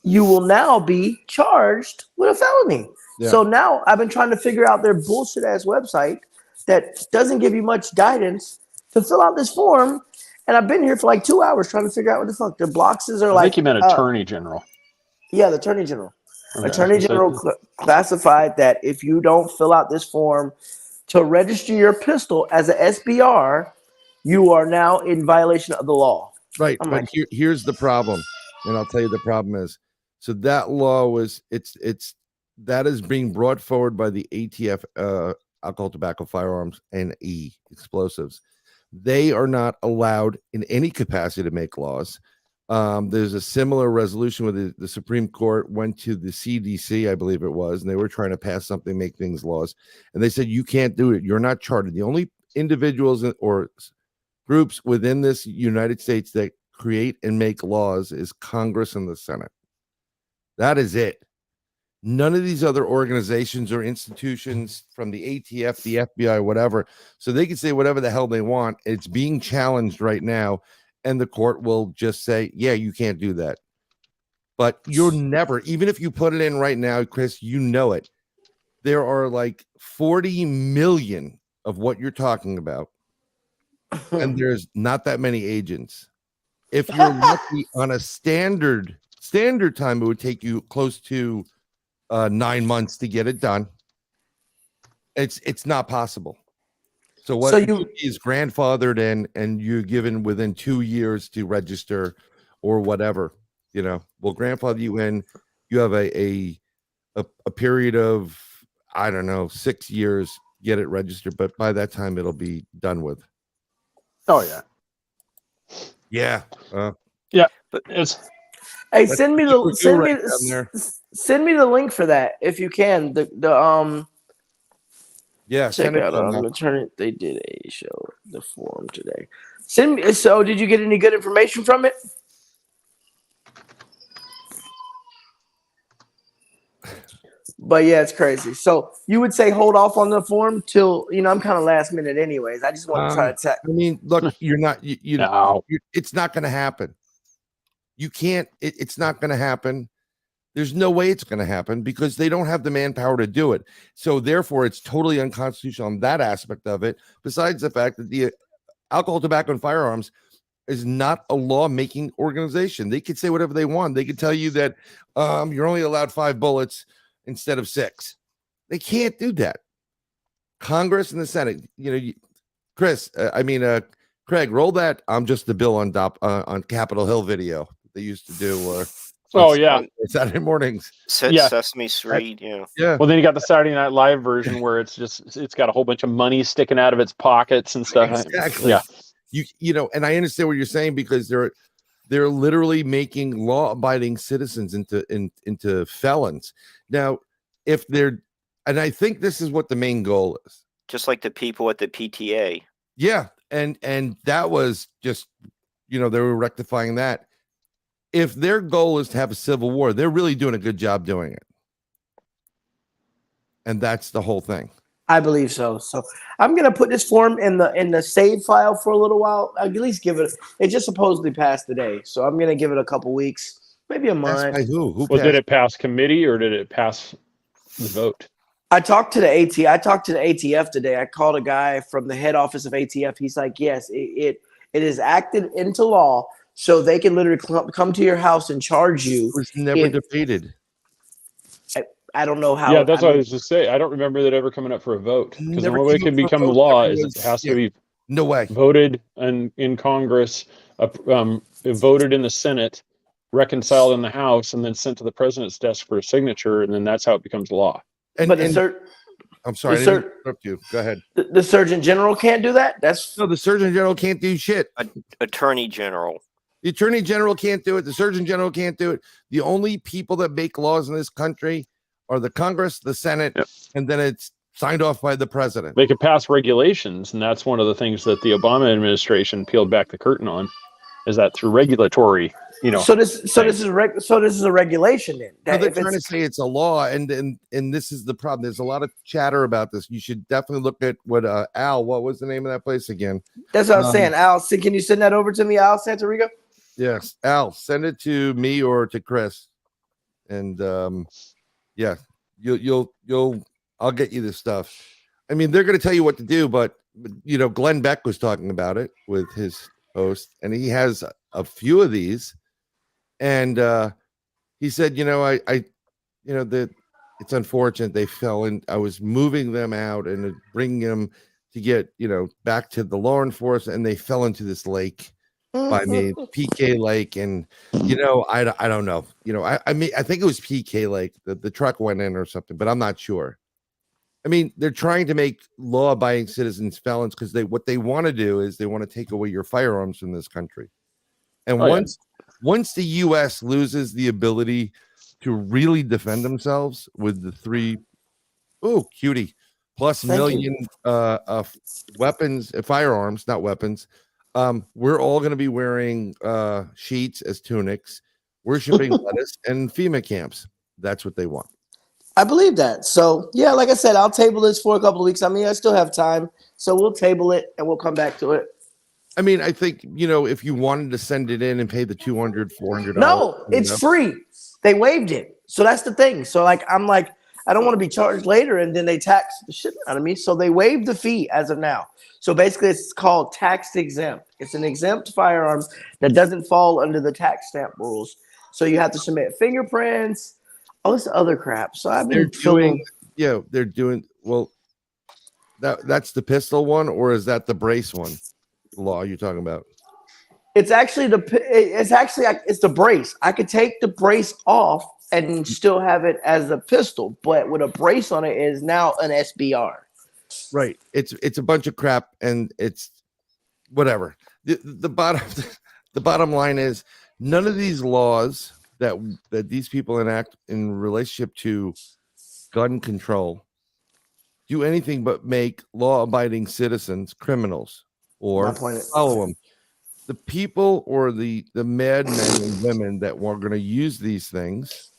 [SPEAKER 8] you will now be charged with a felony. Yeah. So now I've been trying to figure out their bullshit ass website that doesn't give you much guidance to fill out this form. And I've been here for like 2 hours trying to figure out what the fuck their boxes are. I think
[SPEAKER 1] you meant Attorney General.
[SPEAKER 8] Yeah, the Attorney General.
[SPEAKER 1] Okay.
[SPEAKER 8] Attorney General classified that if you don't fill out this form to register your pistol as a SBR, you are now in violation of the law.
[SPEAKER 5] Right. But here's the problem. And I'll tell you the problem is. So that law that is being brought forward by the ATF, alcohol, tobacco, firearms, and explosives. They are not allowed in any capacity to make laws. There's a similar resolution where the Supreme Court went to the CDC, I believe it was, and they were trying to pass something, make things laws. And they said, you can't do it. You're not chartered. The only individuals or groups within this United States that create and make laws is Congress and the Senate. That is it. None of these other organizations or institutions from the ATF, the FBI, whatever, so they can say whatever the hell they want. It's being challenged right now, and the court will just say, yeah, you can't do that. But you're never, even if you put it in right now, Chris, you know it. There are like 40 million of what you're talking about and there's not that many agents. If you're lucky on a standard time, it would take you close to 9 months to get it done. It's not possible. So what is grandfathered in, and you're given within 2 years to register or whatever, we'll grandfather you in. You have a period of, I don't know, 6 years, get it registered, but by that time it'll be done with.
[SPEAKER 1] Oh yeah.
[SPEAKER 5] Yeah.
[SPEAKER 1] Yeah. But it's
[SPEAKER 8] Hey, send me the link for that if you can.
[SPEAKER 5] Yeah,
[SPEAKER 8] check out attorney. They did a show, the forum today. Send me. So, did you get any good information from it? But yeah, it's crazy. So you would say hold off on the form till I'm kind of last minute, anyways. I just want to try to attack.
[SPEAKER 5] I mean, look, you're not. It's not going to happen. You can't. It's not going to happen. There's no way it's going to happen because they don't have the manpower to do it. So therefore, it's totally unconstitutional on that aspect of it. Besides the fact that the alcohol, tobacco, and firearms is not a law-making organization. They could say whatever they want. They could tell you that you're only allowed 5 bullets instead of 6. They can't do that. Congress and the Senate, Craig, roll that "I'm just the bill on Capitol Hill" video they used to do. Saturday mornings.
[SPEAKER 7] Sesame Street,
[SPEAKER 1] yeah. Well, then you got the Saturday Night Live version where it's got a whole bunch of money sticking out of its pockets and stuff.
[SPEAKER 5] Exactly.
[SPEAKER 1] Yeah.
[SPEAKER 5] And I understand what you're saying because they're literally making law-abiding citizens into felons. Now, and I think this is what the main goal is.
[SPEAKER 7] Just like the people at the PTA.
[SPEAKER 5] Yeah, and that was just, they were rectifying that. If their goal is to have a civil war, they're really doing a good job doing it. And that's the whole thing.
[SPEAKER 8] I believe so. So I'm gonna put this form in the save file for a little while. I'll at least give it. It just supposedly passed today, so I'm gonna give it a couple weeks, maybe a month.
[SPEAKER 5] By who?
[SPEAKER 1] Well, did it pass committee or did it pass the vote?
[SPEAKER 8] I talked to the ATF today. I called a guy from the head office of ATF. He's like, yes, it is acted into law. So they can literally come to your house and charge you.
[SPEAKER 5] It was never debated.
[SPEAKER 8] I don't know how.
[SPEAKER 1] Yeah, that's what I was just saying. I don't remember that ever coming up for a vote. Because the only way it can become law is it has to be voted in Congress, voted in the Senate, reconciled in the House, and then sent to the president's desk for a signature, and then that's how it becomes law.
[SPEAKER 5] I'm sorry, I didn't interrupt you. Go ahead.
[SPEAKER 8] The Surgeon General can't do that?
[SPEAKER 5] No, the Surgeon General can't do shit.
[SPEAKER 7] Attorney General.
[SPEAKER 5] The Attorney General can't do it. The Surgeon General can't do it. The only people that make laws in this country are the Congress, the Senate, and then it's signed off by the president.
[SPEAKER 1] They could pass regulations, and that's one of the things that the Obama administration peeled back the curtain on, is that through regulatory,
[SPEAKER 8] So this is a regulation then.
[SPEAKER 5] They're trying to say it's a law, and this is the problem. There's a lot of chatter about this. You should definitely look at what Al. What was the name of that place again?
[SPEAKER 8] That's what I'm saying. Al, can you send that over to me, Al Santorico?
[SPEAKER 5] Yes, Al, send it to me or to Chris, and I'll get you this stuff. I mean, they're going to tell you what to do, but Glenn Beck was talking about it with his host, and he has a few of these, and he said, that it's unfortunate they fell in. I was moving them out and bringing them to get back to the law enforcement, and they fell into this lake by me, PK Lake, and I don't know. I think it was PK Lake. The truck went in or something, but I'm not sure. I mean, they're trying to make law-abiding citizens felons because what they want to do is they want to take away your firearms from this country. And once the U.S. loses the ability to really defend themselves with the 3 million weapons, firearms, not weapons. We're all going to be wearing sheets as tunics, worshiping lettuce and FEMA camps. That's what they want.
[SPEAKER 8] I believe that. So, yeah, like I said, I'll table this for a couple of weeks. I mean, I still have time. So we'll table it and we'll come back to it.
[SPEAKER 5] I mean, I think, if you wanted to send it in and pay the $200, $400.
[SPEAKER 8] No, it's free. They waived it. So that's the thing. So, I'm I don't want to be charged later, and then they tax the shit out of me. So they waived the fee as of now. So basically, it's called tax exempt. It's an exempt firearm that doesn't fall under the tax stamp rules. So you have to submit fingerprints, all this other crap. So I've been
[SPEAKER 5] they're doing well. That's the pistol one, or is that the brace one? Law you're talking about?
[SPEAKER 8] It's actually it's the brace. I could take the brace off and still have it as a pistol, but with a brace on it is now an SBR.
[SPEAKER 5] Right. It's a bunch of crap, and it's whatever. The bottom line is none of these laws that these people enact in relationship to gun control do anything but make law-abiding citizens criminals or follow them. The people or the madmen and women that were going to use these things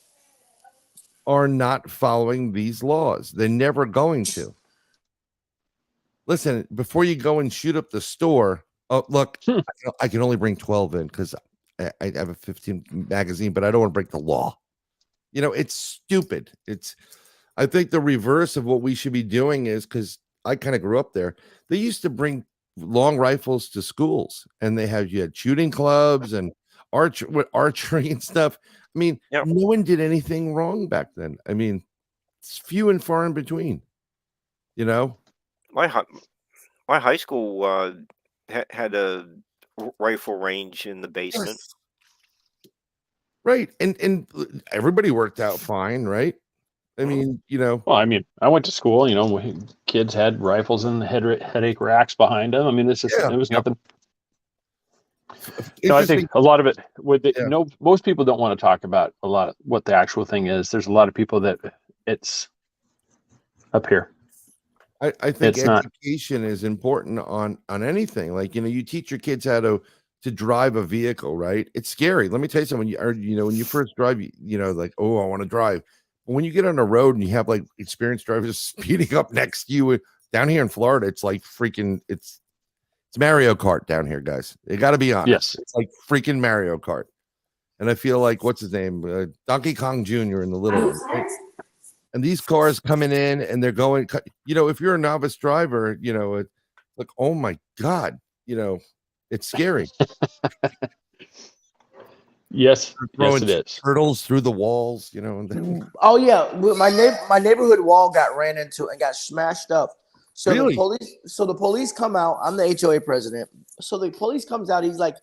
[SPEAKER 5] are not following these laws. They're never going to. Listen, before you go and shoot up the store, oh, look, I can only bring 12 in because I have a 15 magazine, but I don't want to break the law. It's stupid. I think the reverse of what we should be doing is, because I kind of grew up there, they used to bring long rifles to schools, and you had shooting clubs and archery and stuff. I mean, no one did anything wrong back then. I mean, it's few and far in between,
[SPEAKER 7] My high school had a rifle range in the basement.
[SPEAKER 5] Right. And everybody worked out fine, right? I mean,
[SPEAKER 1] Well, I mean, I went to school, kids had rifles in the headache racks behind them. I mean, it was nothing. I think a lot of it most people don't want to talk about a lot of what the actual thing is. There's a lot of people that it's up here.
[SPEAKER 5] I think education is important on anything. Like, you teach your kids how to drive a vehicle, right? It's scary. Let me tell you something. When you first drive, like, oh, I want to drive. But when you get on the road and you have like experienced drivers speeding up next to you down here in Florida, it's like freaking, it's Mario Kart down here, guys. You got to be honest.
[SPEAKER 1] Yes.
[SPEAKER 5] It's like freaking Mario Kart. And I feel like, what's his name? Donkey Kong Jr. in the little one, right? And these cars coming in and they're going, if you're a novice driver, it's like, oh my God, it's scary.
[SPEAKER 1] Yes, it is.
[SPEAKER 5] Turtles through the walls,
[SPEAKER 8] Oh yeah, my neighborhood wall got ran into and got smashed up. So
[SPEAKER 5] really?
[SPEAKER 8] The police come out. I'm the HOA president. So the police comes out. He's like,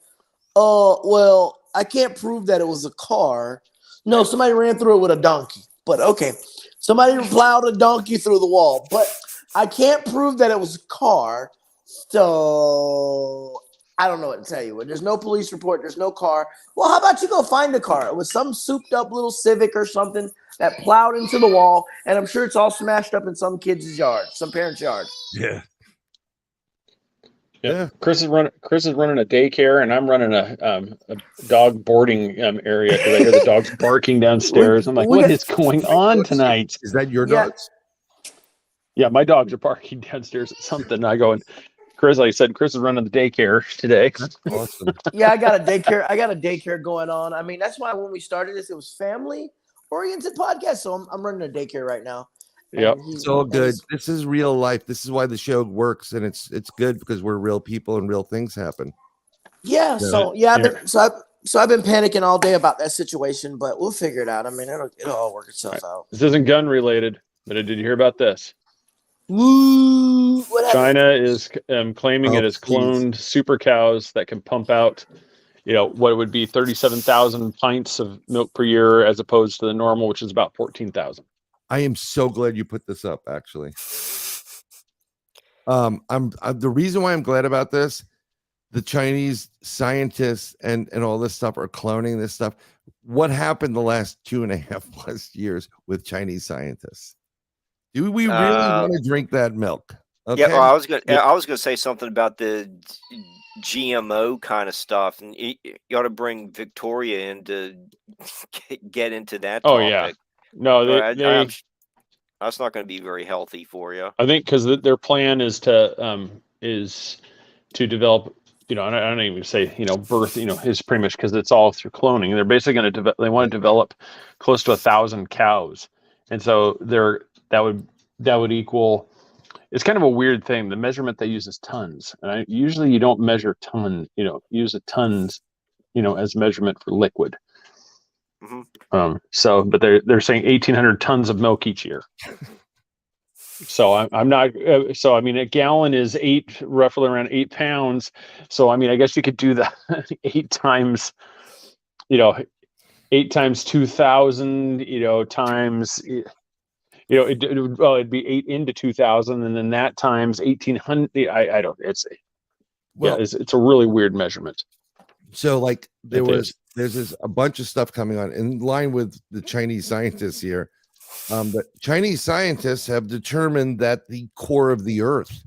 [SPEAKER 8] well, I can't prove that it was a car. No, somebody ran through it with a donkey. But okay, somebody plowed a donkey through the wall. But I can't prove that it was a car. So I don't know what to tell you. There's no police report. There's no car. Well, how about you go find a car? It was some souped up little Civic or something that plowed into the wall, and I'm sure it's all smashed up in some kid's yard, some parent's yard.
[SPEAKER 5] Yeah.
[SPEAKER 1] Chris is running a daycare, and I'm running a dog boarding area because I hear the dogs barking downstairs. I'm like, what is going on tonight?
[SPEAKER 5] Is that your dogs?
[SPEAKER 1] Yeah, my dogs are barking downstairs at something. I go and Chris, like I said, Chris is running the daycare today.
[SPEAKER 5] That's awesome.
[SPEAKER 8] Yeah, I got a daycare going on. I mean, that's why when we started this, it was family-oriented podcast. So I'm running a daycare right now.
[SPEAKER 1] Yeah,
[SPEAKER 5] it's all good. This is real life. This is why the show works, and it's good because we're real people and real things happen.
[SPEAKER 8] Yeah. So I've been panicking all day about that situation, but we'll figure it out. I mean, it'll all work itself out.
[SPEAKER 1] This isn't gun related, but did you hear about this?
[SPEAKER 8] Woo!
[SPEAKER 1] China is claiming it has cloned super cows that can pump out, what would be 37,000 pints of milk per year, as opposed to the normal, which is about 14,000.
[SPEAKER 5] I am so glad you put this up. Actually, the reason why I'm glad about this. The Chinese scientists and all this stuff are cloning this stuff. What happened the last 2.5+ years with Chinese scientists? Do we really want to drink that milk? Okay.
[SPEAKER 7] Yeah, well, I was gonna say something about the GMO kind of stuff, and you ought to bring Victoria in to get into that.
[SPEAKER 1] Oh
[SPEAKER 7] topic.
[SPEAKER 1] yeah, no,
[SPEAKER 7] that's not going to be very healthy for you.
[SPEAKER 1] I think because their plan is to develop. I don't even say birth. Is pretty much because it's all through cloning. They're basically going to they want to develop close to 1,000 cows. And so that would equal. It's kind of a weird thing. The measurement they use is tons, and usually you don't measure use a tons, as measurement for liquid. But they're saying 1,800 tons of milk each year. So I'm not. So I mean, a gallon is roughly around 8 pounds. So I mean, I guess you could do that 8 times, 8 times 2,000, times, it'd be 8 into 2,000, and then that times 1,800. I don't. It's a really weird measurement.
[SPEAKER 5] So like there's a bunch of stuff coming on in line with the Chinese scientists here. But Chinese scientists have determined that the core of the Earth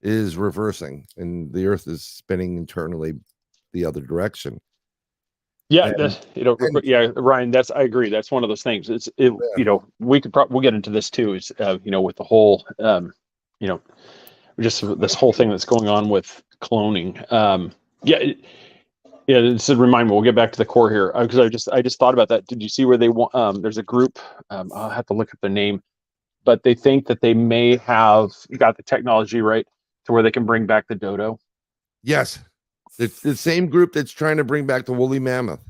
[SPEAKER 5] is reversing, and the Earth is spinning internally the other direction.
[SPEAKER 1] Yeah, Ryan. I agree. That's one of those things. We'll get into this too. Is with the whole, just this whole thing that's going on with cloning. It's a reminder. We'll get back to the core here because I just thought about that. Did you see where they want? There's a group. I'll have to look up the name, but they think that they may have got the technology right to where they can bring back the dodo.
[SPEAKER 5] Yes, it's the same group that's trying to bring back the woolly mammoth.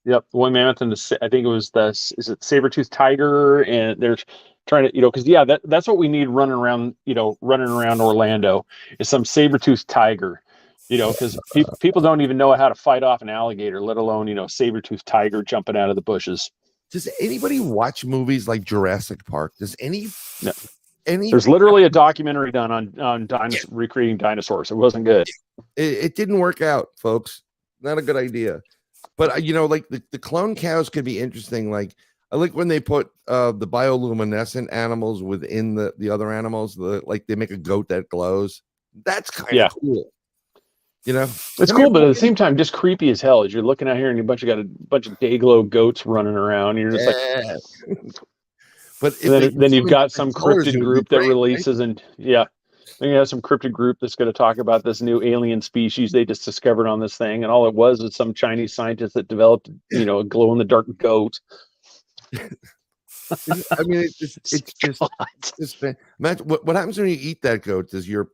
[SPEAKER 1] Yep, the woolly mammoth, and I think it was is it saber-toothed tiger, and they're trying to because that's what we need running around Orlando is some saber-toothed tiger. Because people don't even know how to fight off an alligator, let alone, saber-toothed tiger jumping out of the bushes.
[SPEAKER 5] Does anybody watch movies like Jurassic Park?
[SPEAKER 1] No. There's literally a documentary done on recreating dinosaurs. It wasn't good.
[SPEAKER 5] It didn't work out, folks. Not a good idea. But, like the clone cows could be interesting. Like, I like when they put the bioluminescent animals within the other animals. Like they make a goat that glows. That's kind of cool.
[SPEAKER 1] It's cool, but at the same time, just creepy as hell. As you're looking out here and got a bunch of day glow goats running around, and you're just like. But then you've got some cryptid group that releases, right? Then you have some cryptid group that's going to talk about this new alien species they just discovered on this thing, and all it was some Chinese scientist that developed, a glow in the dark goat.
[SPEAKER 5] I mean, it's just imagine what happens when you eat that goat. Does your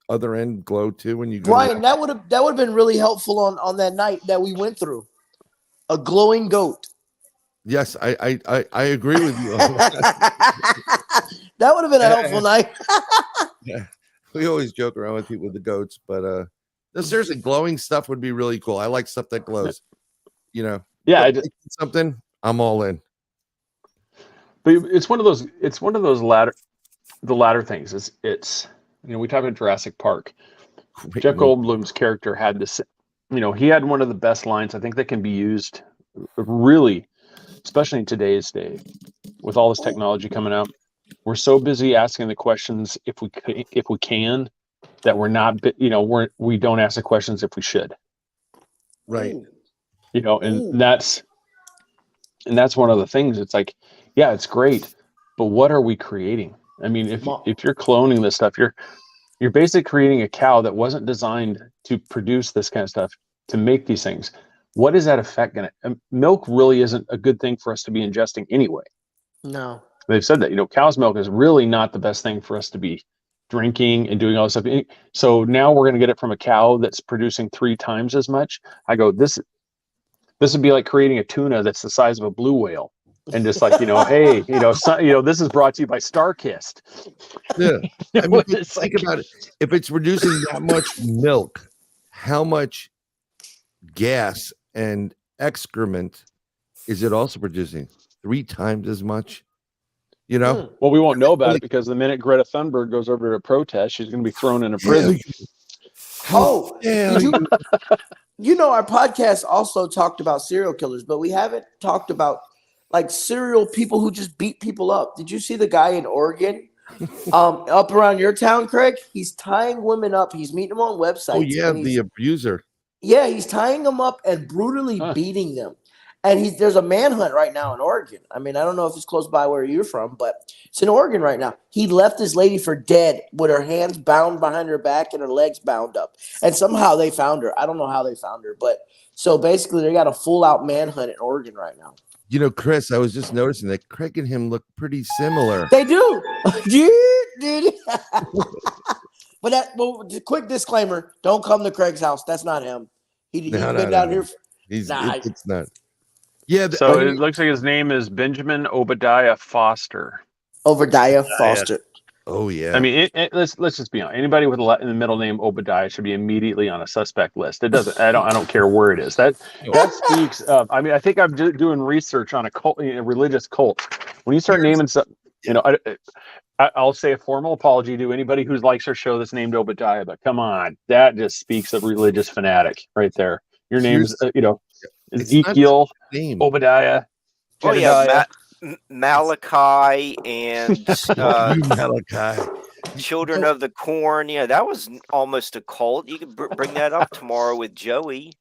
[SPEAKER 5] other end glow too when you go?
[SPEAKER 8] Brian, that would have been really helpful on that night that we went through. A glowing goat.
[SPEAKER 5] Yes, I agree with you.
[SPEAKER 8] That would have been a helpful night.
[SPEAKER 5] Yeah, we always joke around with people with the goats, but seriously, glowing stuff would be really cool. I like stuff that glows. Something I'm all in.
[SPEAKER 1] But it's one of those. It's one of those latter things. It's. We talk about Jurassic Park. Great Jeff Goldblum's character had this, he had one of the best lines I think that can be used really, especially in today's day with all this technology coming out. We're so busy asking the questions if we can that we're not, we don't ask the questions if we should.
[SPEAKER 5] Right.
[SPEAKER 1] And that's one of the things. It's like, yeah, it's great, but what are we creating? I mean, if you're cloning this stuff, you're basically creating a cow that wasn't designed to produce this kind of stuff, to make these things. What is that effect going to? Milk really isn't a good thing for us to be ingesting anyway.
[SPEAKER 8] No.
[SPEAKER 1] They've said that, cow's milk is really not the best thing for us to be drinking and doing all this stuff. So now we're going to get it from a cow that's producing 3 times as much. I go, this would be like creating a tuna that's the size of a blue whale. And just like, hey, this is brought to you by StarKist.
[SPEAKER 5] Yeah. I mean, think about it. If it's producing that much milk, how much gas and excrement is it also producing? 3 times as much? Well,
[SPEAKER 1] we won't know about it because the minute Greta Thunberg goes over to a protest, she's going to be thrown in a prison.
[SPEAKER 8] Oh, our podcast also talked about serial killers, but we haven't talked about like serial people who just beat people up. Did you see the guy in Oregon up around your town, Craig? He's tying women up. He's meeting them on websites.
[SPEAKER 5] Oh, yeah, the abuser.
[SPEAKER 8] Yeah, he's tying them up and brutally beating them. And there's a manhunt right now in Oregon. I mean, I don't know if it's close by where you're from, but it's in Oregon right now. He left this lady for dead with her hands bound behind her back and her legs bound up. And somehow they found her. I don't know how they found her, but so basically they got a full-out manhunt in Oregon right now.
[SPEAKER 5] You know, Chris, I was just noticing that Craig and him look pretty similar.
[SPEAKER 8] They do. Dude. But quick disclaimer: don't come to Craig's house. That's not him. He's been down here.
[SPEAKER 5] It's not. Yeah.
[SPEAKER 1] So it looks like his name is Benjamin Obadiah Foster.
[SPEAKER 8] Obadiah Foster.
[SPEAKER 5] Oh yeah.
[SPEAKER 1] I mean, let's just be honest. Anybody with the middle name Obadiah should be immediately on a suspect list. It doesn't. I don't care where it is. That speaks of. I mean, I think I'm doing research on a cult, a religious cult. When you start naming some, I'll say a formal apology to anybody who likes our show that's named Obadiah. But come on, that just speaks of religious fanatic right there. Your name's Ezekiel, Obadiah.
[SPEAKER 7] Oh yeah, Malachi and
[SPEAKER 5] Malachi.
[SPEAKER 7] Children of the Corn. Yeah, that was almost a cult. You could bring that up tomorrow with Joey.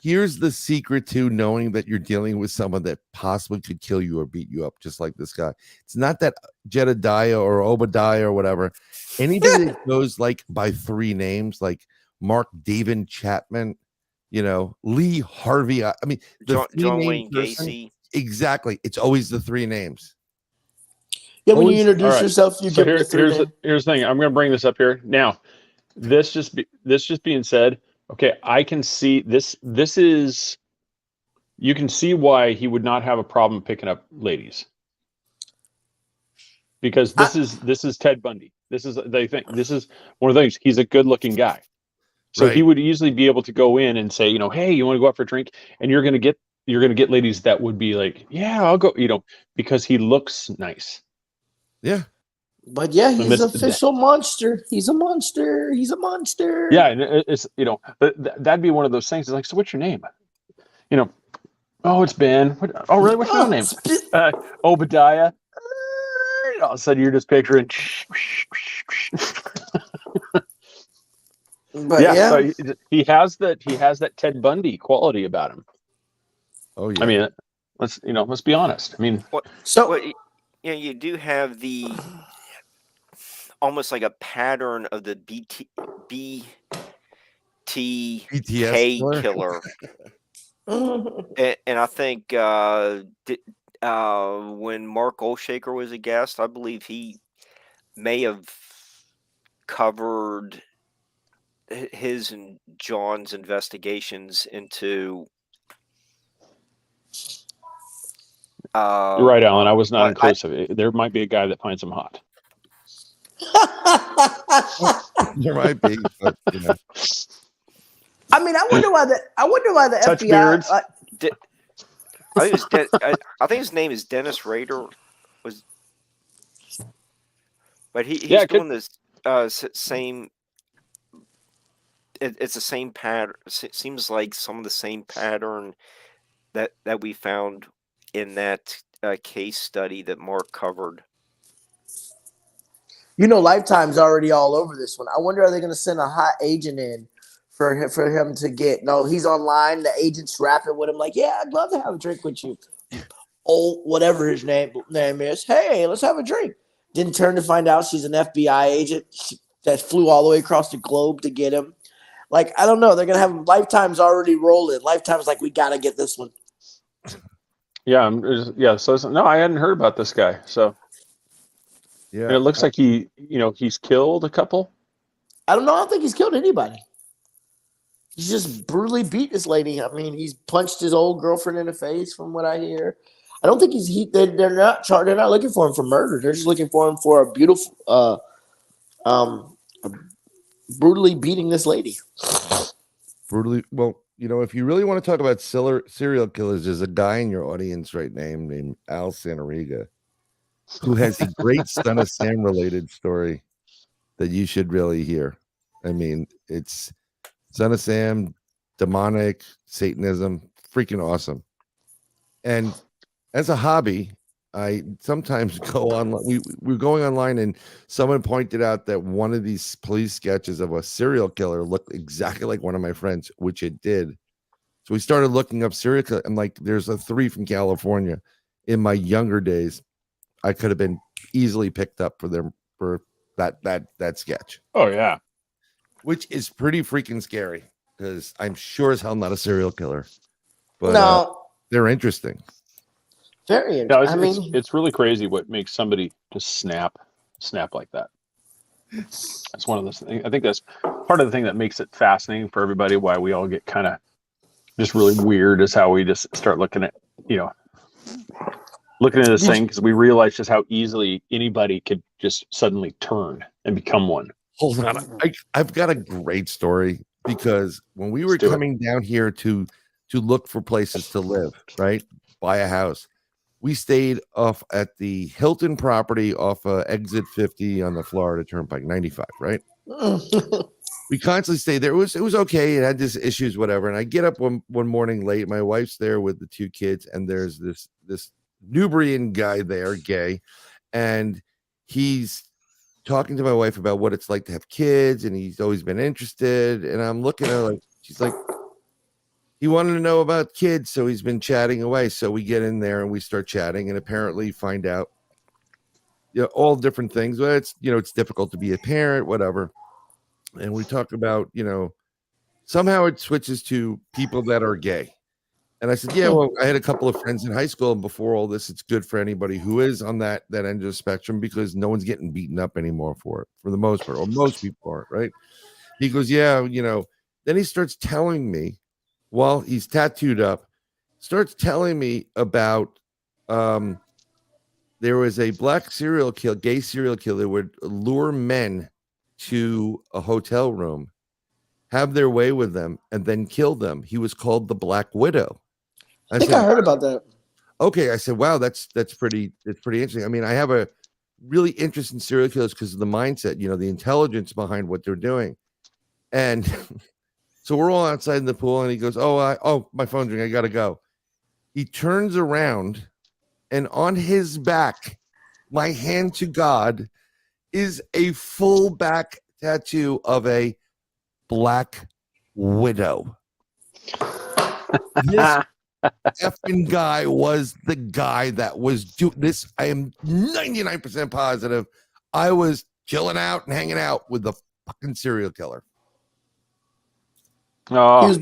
[SPEAKER 5] Here's the secret to knowing that you're dealing with someone that possibly could kill you or beat you up, just like this guy. It's not that Jedediah or Obadiah or whatever. Anybody that goes like by three names, like Mark David Chapman, Lee Harvey. I mean,
[SPEAKER 7] John Wayne Gacy.
[SPEAKER 5] Exactly. It's always the three names.
[SPEAKER 8] Yeah, when you introduce yourself, you get the three names.
[SPEAKER 1] Here's the thing. I'm going to bring this up here now. This just being said. Okay, I can see this. This is, you can see why he would not have a problem picking up ladies, because this is Ted Bundy. They think this is one of the things. He's a good-looking guy, so he would easily be able to go in and say, hey, you want to go out for a drink, and you're gonna get ladies that would be like, yeah, I'll go, because he looks nice.
[SPEAKER 5] Yeah.
[SPEAKER 8] But yeah, he's an official monster. He's a monster. He's a monster.
[SPEAKER 1] Yeah, and it's that'd be one of those things. It's like, so what's your name? Oh, it's Ben. Oh, really? What's your name? Obadiah. All of a sudden, you're just picturing.
[SPEAKER 8] But yeah.
[SPEAKER 1] So he has that Ted Bundy quality about him.
[SPEAKER 5] Oh yeah.
[SPEAKER 1] I mean, let's be honest. I mean,
[SPEAKER 7] you do have the almost like a pattern of the BTK killer. And I think when Mark Olshaker was a guest, I believe he may have covered his and John's investigations into.
[SPEAKER 1] You're right, Alan. I was not inclusive. There might be a guy that finds him hot.
[SPEAKER 5] There might be, but,
[SPEAKER 8] I mean, I wonder why the
[SPEAKER 1] Touch
[SPEAKER 8] FBI.
[SPEAKER 1] beards.
[SPEAKER 7] I think his name is Dennis Rader. But he's doing this same. It's the same pattern. It seems like some of the same pattern that we found in that case study that Mark covered.
[SPEAKER 8] Lifetime's already all over this one. I wonder, are they going to send a hot agent in for him to get? No, he's online. The agent's rapping with him like, yeah, I'd love to have a drink with you. Oh, whatever his name is. Hey, let's have a drink. Didn't turn to find out she's an FBI agent that flew all the way across the globe to get him. Like, I don't know. They're going to have Lifetime's already rolling. Lifetime's like, we got to get this one.
[SPEAKER 1] Yeah. So no, I hadn't heard about this guy. So. Yeah, and it looks like he's killed a couple.
[SPEAKER 8] I don't know. I don't think he's killed anybody. He's just brutally beat this lady. I mean, he's punched his old girlfriend in the face, from what I hear. I don't think they're not looking for him for murder. They're just looking for him for a beautiful, brutally beating this lady.
[SPEAKER 5] Brutally. Well, if you really want to talk about serial killers, there's a guy in your audience right named Al Santariga, who has a great Son of Sam related story that you should really hear. I mean, it's Son of Sam, demonic, Satanism, freaking awesome. And as a hobby, I sometimes go online. We're going online, and someone pointed out that one of these police sketches of a serial killer looked exactly like one of my friends, which it did. So we started looking up serial killer, and like, there's a 3 from California. In my younger days, I could have been easily picked up for that sketch.
[SPEAKER 1] Oh yeah,
[SPEAKER 5] which is pretty freaking scary, because I'm sure as hell not a serial killer, but
[SPEAKER 8] no,
[SPEAKER 5] they're interesting.
[SPEAKER 8] Very
[SPEAKER 1] No,
[SPEAKER 8] interesting.
[SPEAKER 1] it's really crazy what makes somebody just snap like that. That's one of those things. I think that's part of the thing that makes it fascinating for everybody. Why we all get kind of just really weird is how we just start looking at this thing because we realize just how easily anybody could just suddenly turn and become one.
[SPEAKER 5] Hold on, I've got a great story because when we were coming down here to look for places to live, right, buy a house, we stayed off at the Hilton property off exit 50 on the Florida Turnpike 95, right? We constantly stayed there. It was okay. It had this issues, whatever. And I get up one morning late. My wife's there with the two kids, and there's this Nubian guy there, gay, and he's talking to my wife about what it's like to have kids, and he's always been interested. And I'm looking at her like, she's like, he wanted to know about kids, so he's been chatting away. So we get in there and we start chatting, and apparently find out, all different things. Well, it's difficult to be a parent, whatever. And we talk about, somehow it switches to people that are gay. And I said, yeah, well, I had a couple of friends in high school, and before all this, it's good for anybody who is on that end of the spectrum because no one's getting beaten up anymore for it, for the most part, or most people aren't, right? He goes, yeah, then he starts telling me, while he's tattooed up, starts telling me about there was a black gay serial killer would lure men to a hotel room, have their way with them, and then kill them. He was called the Black Widow.
[SPEAKER 8] I think I heard about that.
[SPEAKER 5] Okay, I said, wow, that's pretty interesting. I mean, I have a really interest in serial killers because of the mindset, the intelligence behind what they're doing. And so we're all outside in the pool, and he goes, oh, my phone's ringing, I gotta go. He turns around, and on his back, my hand to God, is a full back tattoo of a Black Widow. This effing guy was the guy that was doing this. I am 99% positive. I was chilling out and hanging out with the fucking serial killer.
[SPEAKER 1] Oh,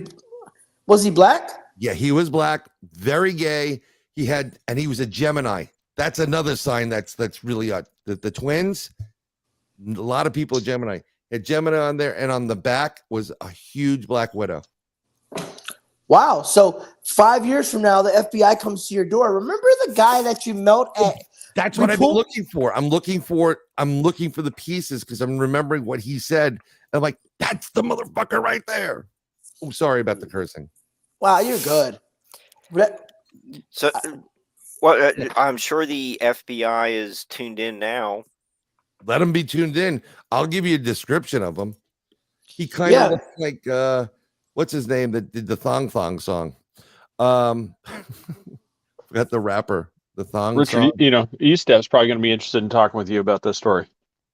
[SPEAKER 8] was he black?
[SPEAKER 5] Yeah, he was black, very gay. He was a Gemini. That's another sign that's really odd. The twins. A lot of people are Gemini. Had Gemini on there, and on the back was a huge Black Widow.
[SPEAKER 8] Wow. So 5 years from now, the FBI comes to your door. Remember the guy that you met at?
[SPEAKER 5] That's what I've been looking for. I'm looking for the pieces because I'm remembering what he said. And I'm like, that's the motherfucker right there. Oh, sorry about the cursing.
[SPEAKER 8] Wow, you're good.
[SPEAKER 7] So, well, I'm sure the FBI is tuned in now.
[SPEAKER 5] Let him be tuned in. I'll give you a description of him. He kind of looks like what's his name that did the Thong Thong song? Forgot the rapper. The Thong
[SPEAKER 1] Richard,
[SPEAKER 5] song.
[SPEAKER 1] Eastep's probably going to be interested in talking with you about this story.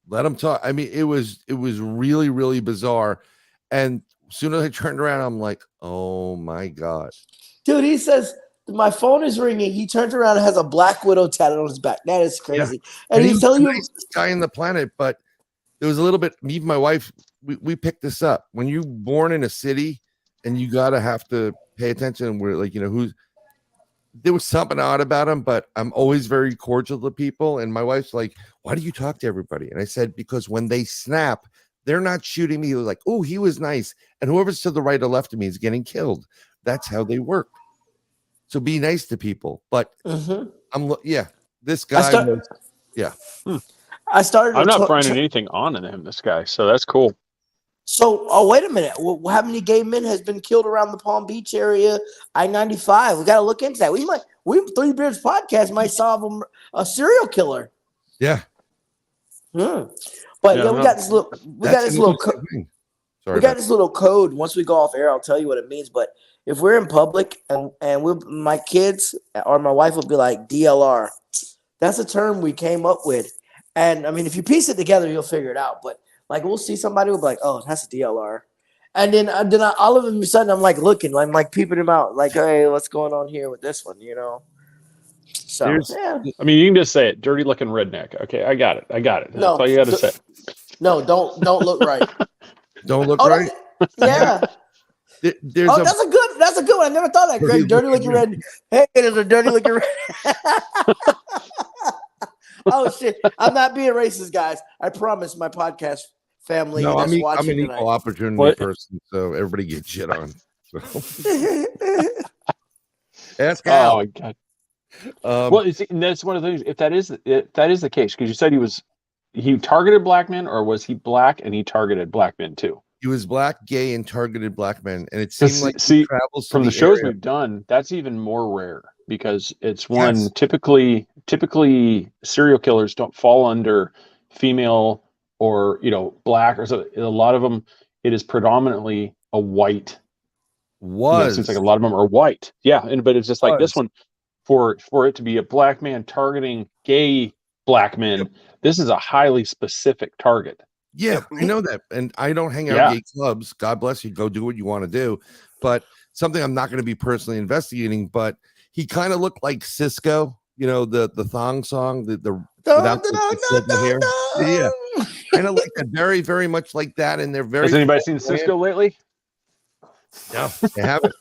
[SPEAKER 5] Let him talk. I mean, it was really, really bizarre. And as soon as I turned around, I'm like, oh my God.
[SPEAKER 8] Dude, he says, my phone is ringing. He turns around and has a Black Widow tattooed on his back. That is crazy. Yeah. And he's telling you,
[SPEAKER 5] nicest guy on the planet, but there was a little bit. Me and my wife, we picked this up. When you're born in a city, and you gotta have to pay attention. We're like, there was something odd about him, but I'm always very cordial to people. And my wife's like, "Why do you talk to everybody?" And I said, "Because when they snap, they're not shooting me like, oh, he was nice, and whoever's to the right or left of me is getting killed. That's how they work." So be nice to people. But this guy.
[SPEAKER 8] I started.
[SPEAKER 1] I'm not finding anything on him, this guy. So that's cool.
[SPEAKER 8] So, wait a minute. How many gay men has been killed around the Palm Beach area, I-95? We got to look into that. Three Beards Podcast might solve a serial killer.
[SPEAKER 5] Yeah.
[SPEAKER 8] But we got this little. We got this little code. Once we go off air, I'll tell you what it means. But if we're in public and my kids or my wife will be like DLR, that's a term we came up with. And I mean, if you piece it together, you'll figure it out. But like, we'll see somebody, we'll be like, "Oh, that's a DLR," and then all of a sudden, I'm like looking, I'm like peeping him out, like, "Hey, what's going on here with this one?" So
[SPEAKER 1] I mean, you can just say it, dirty looking redneck. Okay, I got it. That's all you got to say.
[SPEAKER 8] No, don't look right.
[SPEAKER 5] Don't look right.
[SPEAKER 8] Yeah.
[SPEAKER 5] That's
[SPEAKER 8] That's a good one. I never thought of that, Greg. Dirty Looking Red. Hey, there's a Dirty Looking Red. Oh, shit. I'm not being racist, guys. I promise my podcast family
[SPEAKER 5] No,
[SPEAKER 8] that's
[SPEAKER 5] I'm
[SPEAKER 8] watching
[SPEAKER 5] an
[SPEAKER 8] tonight.
[SPEAKER 5] equal opportunity person, so everybody gets shit on. So. Ask Al.
[SPEAKER 1] Oh my God. Well, and that's one of the things. If that is the case, because you said he targeted black men, or was he black and he targeted black men too?
[SPEAKER 5] He was black, gay, and targeted black men, and it seemed like
[SPEAKER 1] he
[SPEAKER 5] travels
[SPEAKER 1] from
[SPEAKER 5] to
[SPEAKER 1] the shows
[SPEAKER 5] area.
[SPEAKER 1] we've done. That's even more rare because it's
[SPEAKER 5] Yes.
[SPEAKER 1] typically serial killers don't fall under female or black or so. A lot of them, it is predominantly a white. It seems like a lot of them are white. Yeah, but it's just like this one. For it to be a black man targeting gay black men, this is a highly specific target.
[SPEAKER 5] Yeah, I know that. And I don't hang out in gay clubs. God bless you. Go do what you want to do. But something I'm not going to be personally investigating, but he kind of looked like Cisco, the thong song, the without the hair. Yeah. Kind of like that, very, very much like that. And they're very.
[SPEAKER 1] Has anybody seen Cisco lately?
[SPEAKER 5] No, they haven't.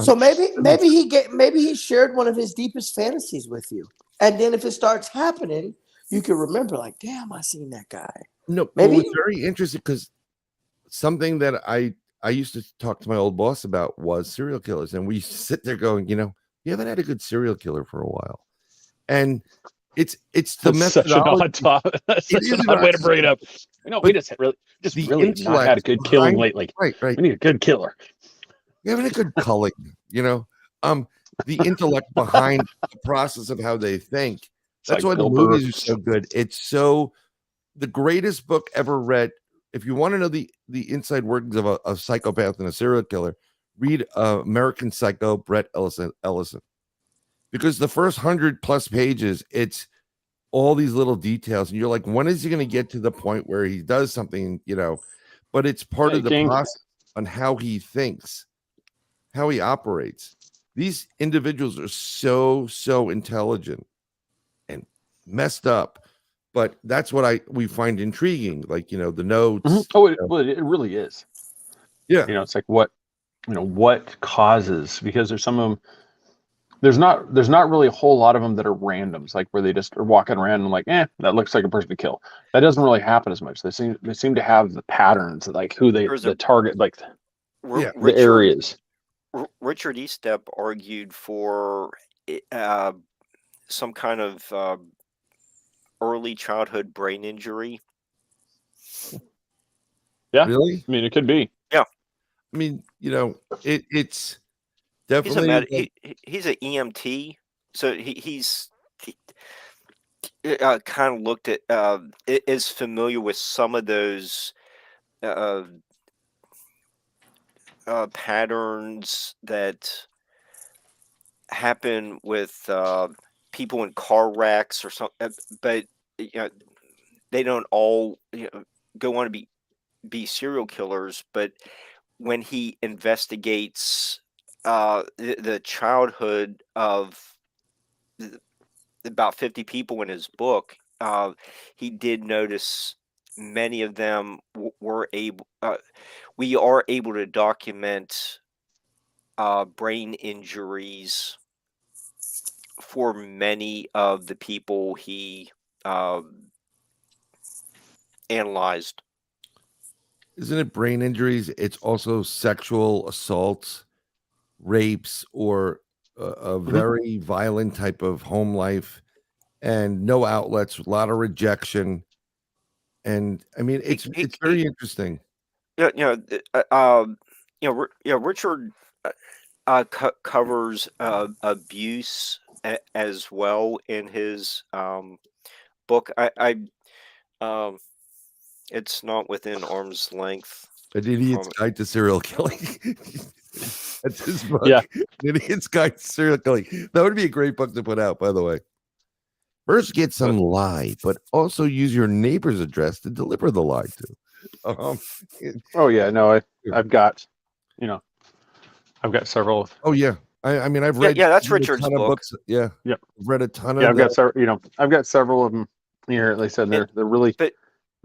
[SPEAKER 8] So maybe he shared one of his deepest fantasies with you, and then if it starts happening, you can remember, like, damn, I seen that guy.
[SPEAKER 5] No,
[SPEAKER 8] maybe
[SPEAKER 5] it was very interesting because something that I used to talk to my old boss about was serial killers, and we used to sit there going, you haven't had a good serial killer for a while, and it's the methodology.
[SPEAKER 1] Such an odd way to bring it up. We just really have not had a good killing lately.
[SPEAKER 5] Right.
[SPEAKER 1] We need a good killer.
[SPEAKER 5] You having a good culling, the intellect behind the process of how they think. That's why the movies are so good. It's so the greatest book ever read. If you want to know the inside workings of a psychopath and a serial killer, read American Psycho, Bret Ellison. Because the first 100+ pages, it's all these little details, and you're like, when is he going to get to the point where he does something, But it's part of the process on how he thinks, how he operates. These individuals are so intelligent and messed up, but that's what we find intriguing. Like, the notes.
[SPEAKER 1] Mm-hmm. It really is.
[SPEAKER 5] Yeah.
[SPEAKER 1] It's like what causes, because there's some of them, there's not really a whole lot of them that are randoms, like where they just are walking around and like, that looks like a person to kill. That doesn't really happen as much. They seem to have the patterns, like who the target, like the areas.
[SPEAKER 7] Richard Estep argued for some kind of early childhood brain injury.
[SPEAKER 1] Yeah,
[SPEAKER 5] really?
[SPEAKER 1] I mean, it could be.
[SPEAKER 7] Yeah,
[SPEAKER 5] I mean, it's definitely.
[SPEAKER 7] He's an EMT, so he's kind of looked at is familiar with some of those patterns that happen with people in car wrecks or something, but they don't all go on to be serial killers. But when he investigates the childhood of about 50 people in his book, he did notice many of them we are able to document brain injuries for many of the people he analyzed.
[SPEAKER 5] Isn't it brain injuries? It's also sexual assaults, rapes, or a very violent type of home life, and no outlets, a lot of rejection. And I mean, it's very interesting.
[SPEAKER 7] Richard covers abuse as well in his book. It's not within arm's length.
[SPEAKER 5] An Idiot's Guide to Serial Killing. That's his book.
[SPEAKER 1] Yeah.
[SPEAKER 5] An Idiot's Guide to Serial Killing. That would be a great book to put out, by the way. First, get some lie, but also use your neighbor's address to deliver the lie to.
[SPEAKER 1] Oh yeah, no, I've got several.
[SPEAKER 5] Oh yeah, I mean, I've read.
[SPEAKER 7] Yeah, that's Richard's book.
[SPEAKER 5] Books. Yeah,
[SPEAKER 1] yeah,
[SPEAKER 5] I've read a ton of.
[SPEAKER 1] Yeah, I've got several of them here. Like I said, they're really,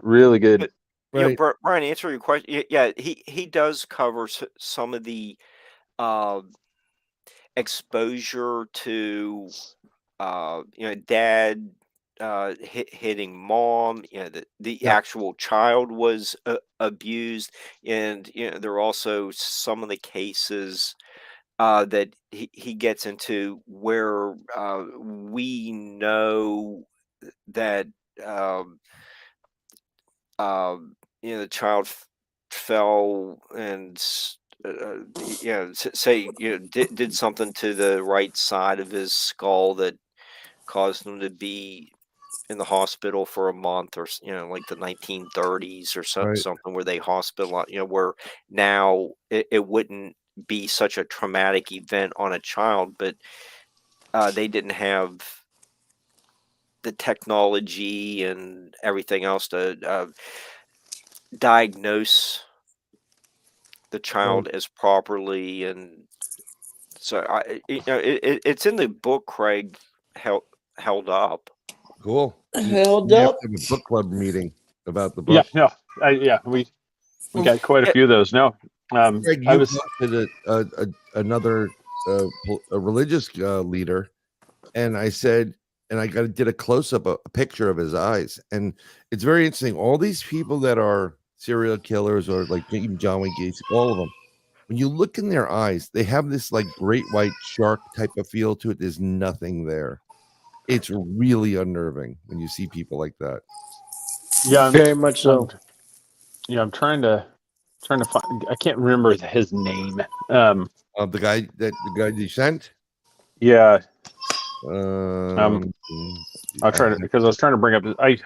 [SPEAKER 1] really good.
[SPEAKER 7] But, Brian, answer your question. Yeah, he does cover some of the uh, exposure to dad hitting mom. The
[SPEAKER 5] Yeah,
[SPEAKER 7] actual child was abused, and there are also some of the cases that he gets into where we know that um, the child fell and say did something to the right side of his skull that caused him to be in the hospital for a month, or like the 1930s or
[SPEAKER 5] right.
[SPEAKER 7] something, where they hospital, where now it wouldn't be such a traumatic event on a child, but they didn't have the technology and everything else to diagnose the
[SPEAKER 5] Right.
[SPEAKER 7] child as properly. And so it's in the book, Craig, held held up.
[SPEAKER 5] Cool.
[SPEAKER 8] Held
[SPEAKER 5] We have
[SPEAKER 8] up.
[SPEAKER 5] to have a book club meeting about the
[SPEAKER 1] Yeah,
[SPEAKER 5] book.
[SPEAKER 1] no, we got quite a
[SPEAKER 7] Yeah,
[SPEAKER 1] few of those. No,
[SPEAKER 5] Greg,
[SPEAKER 1] I
[SPEAKER 5] you
[SPEAKER 1] was
[SPEAKER 5] posted another a religious leader, and I said, and I did a close up, a picture of his eyes, and it's very interesting. All these people that are serial killers, or like even John Wayne Gacy, all of them. When you look in their eyes, they have this like great white shark type of feel to it. There's nothing there. It's really unnerving when you see people like that.
[SPEAKER 1] yeah,
[SPEAKER 8] Very much
[SPEAKER 1] I'm
[SPEAKER 8] so.
[SPEAKER 1] I'm trying to find. I can't remember his name.
[SPEAKER 5] The guy you sent.
[SPEAKER 1] Yeah,
[SPEAKER 5] Um,
[SPEAKER 1] I'll
[SPEAKER 5] I
[SPEAKER 1] try to,
[SPEAKER 5] have,
[SPEAKER 1] because I was trying to bring up. I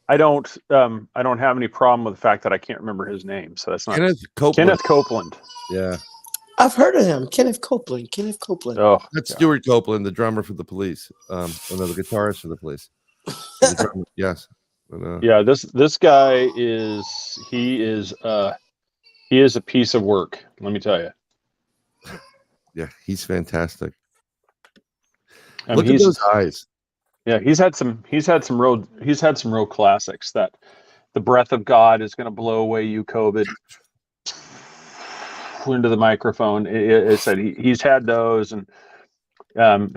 [SPEAKER 1] I don't have any problem with the fact that I can't remember his name. So that's not
[SPEAKER 5] Kenneth Copeland.
[SPEAKER 1] Kenneth Copeland.
[SPEAKER 5] Yeah,
[SPEAKER 8] I've heard of him. Kenneth Copeland. Kenneth Copeland.
[SPEAKER 1] Oh,
[SPEAKER 5] that's
[SPEAKER 1] yeah.
[SPEAKER 5] Stuart Copeland, the drummer for the Police. Another guitarist for the Police. The drummer, yes. But,
[SPEAKER 1] Yeah, this guy he is a piece of work, let me tell you.
[SPEAKER 5] yeah, he's fantastic.
[SPEAKER 1] I mean,
[SPEAKER 5] Look at those eyes.
[SPEAKER 1] yeah, he's had some real classics. That the breath of God is going to blow away you, COVID, into the microphone. It said he's had those, and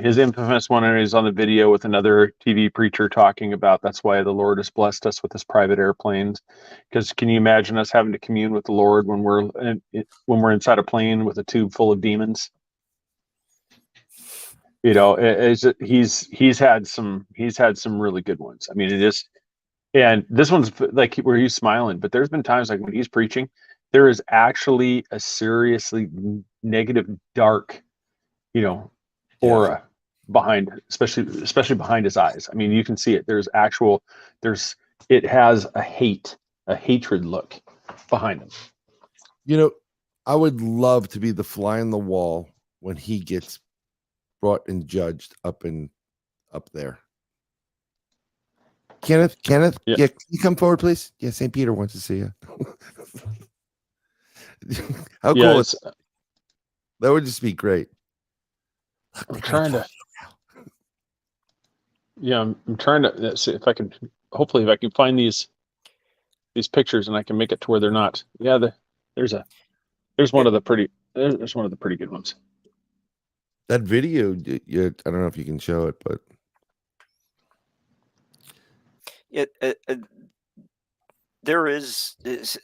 [SPEAKER 1] his infamous one is on the video with another TV preacher talking about that's why the Lord has blessed us with his private airplanes. Because can you imagine us having to commune with the Lord when we're inside a plane with a tube full of demons? He's had some really good ones. I mean, it is, and this one's like where he's smiling, but there's been times like when he's preaching, there is actually a seriously negative, dark, you know,
[SPEAKER 5] Yeah,
[SPEAKER 1] aura behind, especially behind his eyes. I mean, you can see it. There's it has a hatred look behind him.
[SPEAKER 5] I would love to be the fly on the wall when he gets brought and judged up there. Kenneth,
[SPEAKER 1] Yeah.
[SPEAKER 5] can you come forward, please? Yeah, St. Peter wants to see you. How
[SPEAKER 1] Yeah,
[SPEAKER 5] cool is that? Would just be great.
[SPEAKER 1] I'm trying to. Yeah, I'm trying to see if I can. Hopefully, if I can find these pictures and I can make it to where they're not. Yeah, there's one of the pretty. There's one of the pretty good ones.
[SPEAKER 5] That video, I don't know if you can show it, but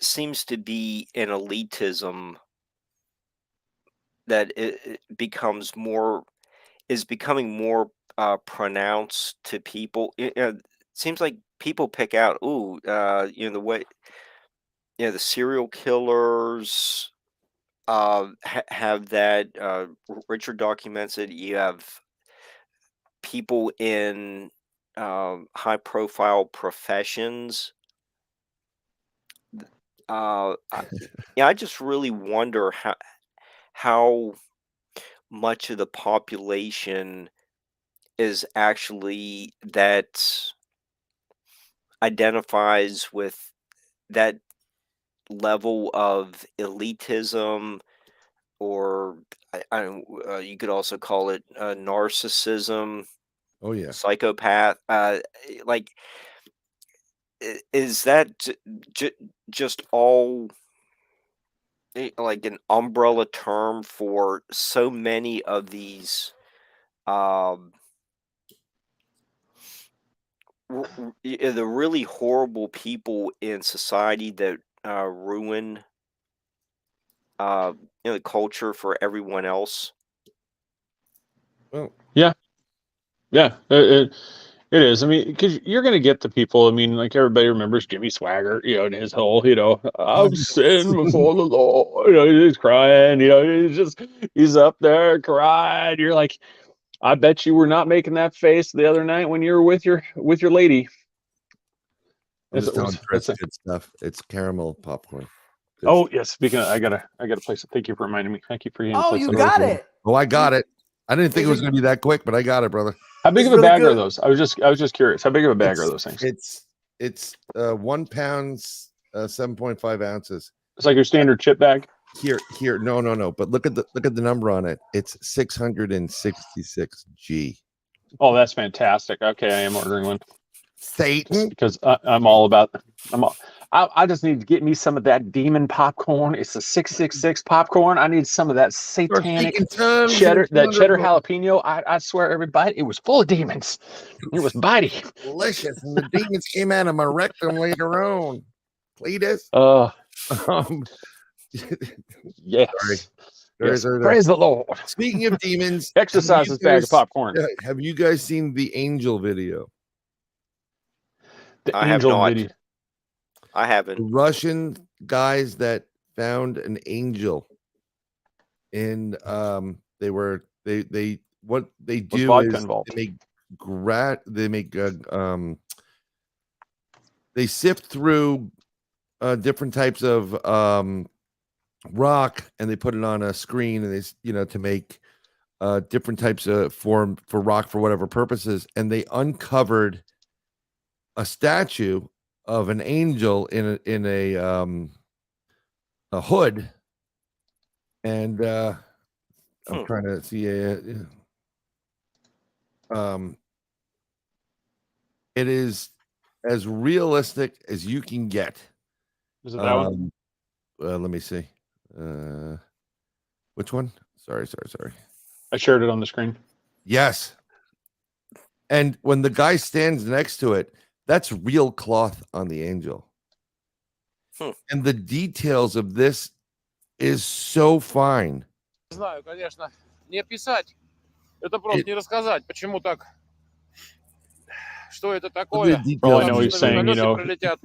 [SPEAKER 7] seems to be an elitism that it is becoming more pronounced to people. It seems like people pick out, the way, the serial killers have that. Richard documents it. You have people in high profile professions. I just really wonder how much of the population is actually that identifies with that level of elitism, or I don't, you could also call it narcissism,
[SPEAKER 5] oh yeah,
[SPEAKER 7] psychopath. Like, is that just all like an umbrella term for so many of these the really horrible people in society that ruin the culture for everyone else.
[SPEAKER 5] Well,
[SPEAKER 1] Yeah, it is. I mean, because you're going to get the people. I mean, like everybody remembers Jimmy Swagger, and his whole, I've sinned before the Lord. He's crying. He's up there crying. You're like, I bet you were not making that face the other night when you were with your lady.
[SPEAKER 5] I'm just telling Chris
[SPEAKER 1] That's
[SPEAKER 5] good stuff. It's caramel popcorn.
[SPEAKER 1] Oh yes, speaking of, I gotta place it. Thank you for reminding me. Thank you for
[SPEAKER 8] Oh, you got it.
[SPEAKER 5] Oh, I got it. I didn't think it was going to be that quick, but I got it, brother.
[SPEAKER 1] How big
[SPEAKER 8] It's
[SPEAKER 1] of a
[SPEAKER 8] really
[SPEAKER 1] bag are
[SPEAKER 8] good.
[SPEAKER 1] those? I was just curious. How big of a bag are those things?
[SPEAKER 5] It's 1 pound, 7.5 ounces.
[SPEAKER 1] It's like your standard chip bag.
[SPEAKER 5] Here. No. But look at the number on it. It's 666 G.
[SPEAKER 1] Oh, that's fantastic. Okay, I am ordering one.
[SPEAKER 5] Satan,
[SPEAKER 1] because I'm all about. I just need to get me some of that demon popcorn. It's a 666 popcorn. I need some of that satanic cheddar, jalapeno. I swear, everybody, it was full of demons. It was bitey.
[SPEAKER 5] Delicious, and the demons came out of my rectum later on. Cletus.
[SPEAKER 1] Yes.
[SPEAKER 5] Sorry.
[SPEAKER 1] Yes. Praise the Lord.
[SPEAKER 5] Speaking of demons,
[SPEAKER 1] exercise this bag of popcorn.
[SPEAKER 5] Have you guys seen the angel video?
[SPEAKER 7] I have not.
[SPEAKER 1] Video.
[SPEAKER 7] I haven't.
[SPEAKER 5] The Russian guys that found an angel in they what they do is they sift through different types of rock, and they put it on a screen, and they to make different types of form for rock for whatever purposes, and they uncovered a statue of an angel in a hood, and I'm trying to see it is as realistic as you can get.
[SPEAKER 1] Is it that one?
[SPEAKER 5] Let me see. Which one? Sorry.
[SPEAKER 1] I shared it on the screen.
[SPEAKER 5] Yes. And when the guy stands next to it, that's real cloth on the angel. And the details of this is so fine.
[SPEAKER 9] Знаю, конечно. Не описать. Это просто не рассказать, почему так. Что это такое?
[SPEAKER 1] All I know he's saying,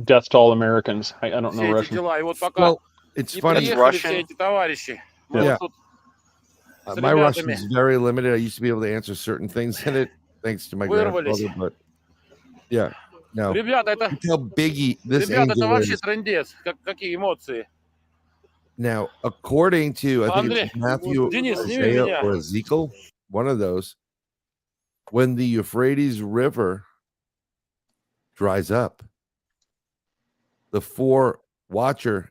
[SPEAKER 1] death to all Americans. I don't know Russian.
[SPEAKER 5] Well, it's funny.
[SPEAKER 7] Russian.
[SPEAKER 5] Yeah. My Russian is very limited. I used to be able to answer certain things in it, thanks to my grandfather. But yeah, no.
[SPEAKER 9] Ребята, это...
[SPEAKER 5] How big this
[SPEAKER 9] Ребята,
[SPEAKER 5] angel
[SPEAKER 9] это вообще
[SPEAKER 5] is.
[SPEAKER 9] трындец. Какие эмоции.
[SPEAKER 5] Now, according to, I think it's Matthew, Isaiah, or Ezekiel, one of those, when the Euphrates River dries up, the 4 watchers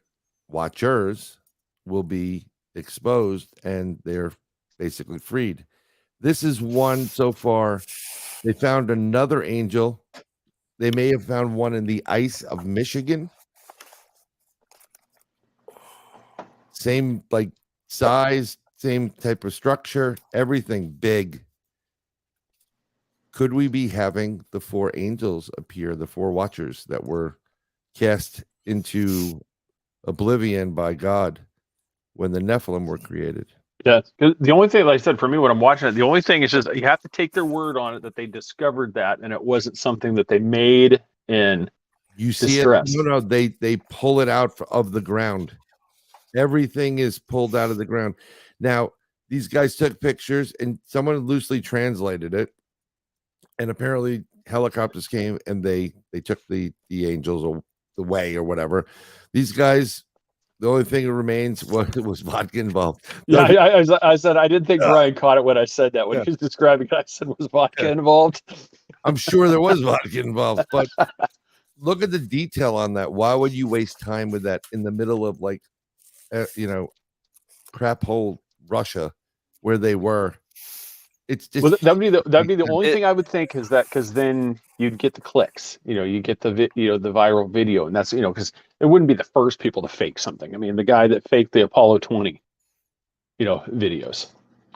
[SPEAKER 5] will be exposed, and they're basically freed. This is one so far. They found another angel. They may have found one in the ice of Michigan. Same like size, same type of structure, everything big. Could we be having the 4 angels appear, the 4 watchers that were cast into oblivion by God when the Nephilim were created?
[SPEAKER 1] Yeah, the only thing, like I said, for me, when I'm watching it, the only thing is just you have to take their word on it that they discovered that, and it wasn't something that they made in
[SPEAKER 5] you see
[SPEAKER 1] distress.
[SPEAKER 5] It? No, they pull it out of the ground. Everything is pulled out of the ground. Now, these guys took pictures, and someone loosely translated it, and apparently helicopters came and they took the angels away or whatever. These guys, the only thing that remains was vodka involved.
[SPEAKER 1] Yeah, I said I didn't think Brian caught it when I said that. When he was describing it, I said, was vodka involved?
[SPEAKER 5] I'm sure there was vodka involved, but look at the detail on that. Why would you waste time with that in the middle of like, crap hole Russia where they were? It's just
[SPEAKER 1] that'd be the only thing I would think is that, because then you'd get the clicks. You get the the viral video, and that's because it wouldn't be the first people to fake something. I mean, the guy that faked the Apollo 20, videos,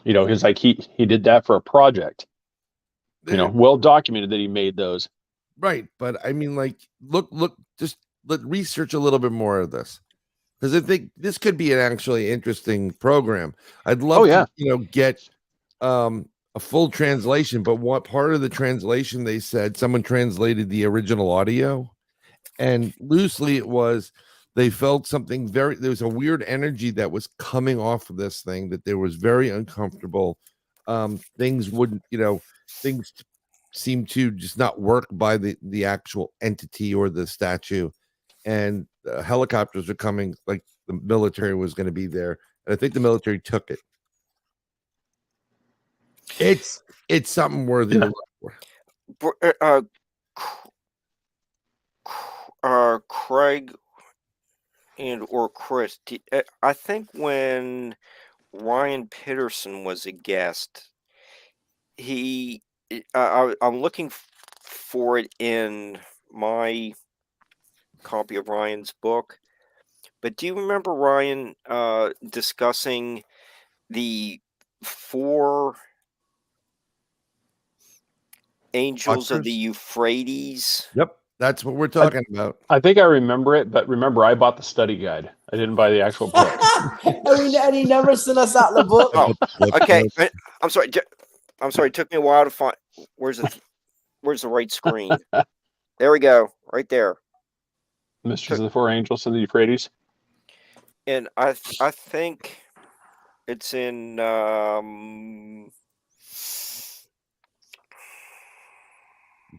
[SPEAKER 1] he's like he did that for a project. Well documented that he made those.
[SPEAKER 5] Right, but I mean, like, look, just research a little bit more of this, because I think this could be an actually interesting program. I'd love to, get a full translation, but what part of the translation they said someone translated the original audio, and loosely it was they felt something there was a weird energy that was coming off of this thing, that there was very uncomfortable. Things wouldn't, things seemed to just not work by the actual entity or the statue, and helicopters are coming, like the military was going to be there, and I think the military took it. It's something worthy to look
[SPEAKER 7] for. Craig or Chris, I think when Ryan Peterson was a guest, I'm looking for it in my copy of Ryan's book. But do you remember Ryan discussing the 4 angels of the Euphrates?
[SPEAKER 5] Yep, that's what we're talking about.
[SPEAKER 1] I think I remember it, but remember, I bought the study guide. I didn't buy the actual book.
[SPEAKER 8] and he never sent us out the book.
[SPEAKER 7] Oh, okay. I'm sorry. It took me a while to find. Where's the right screen? There we go. Right there.
[SPEAKER 1] Mysteries of the 4 Angels of the Euphrates.
[SPEAKER 7] And I think it's in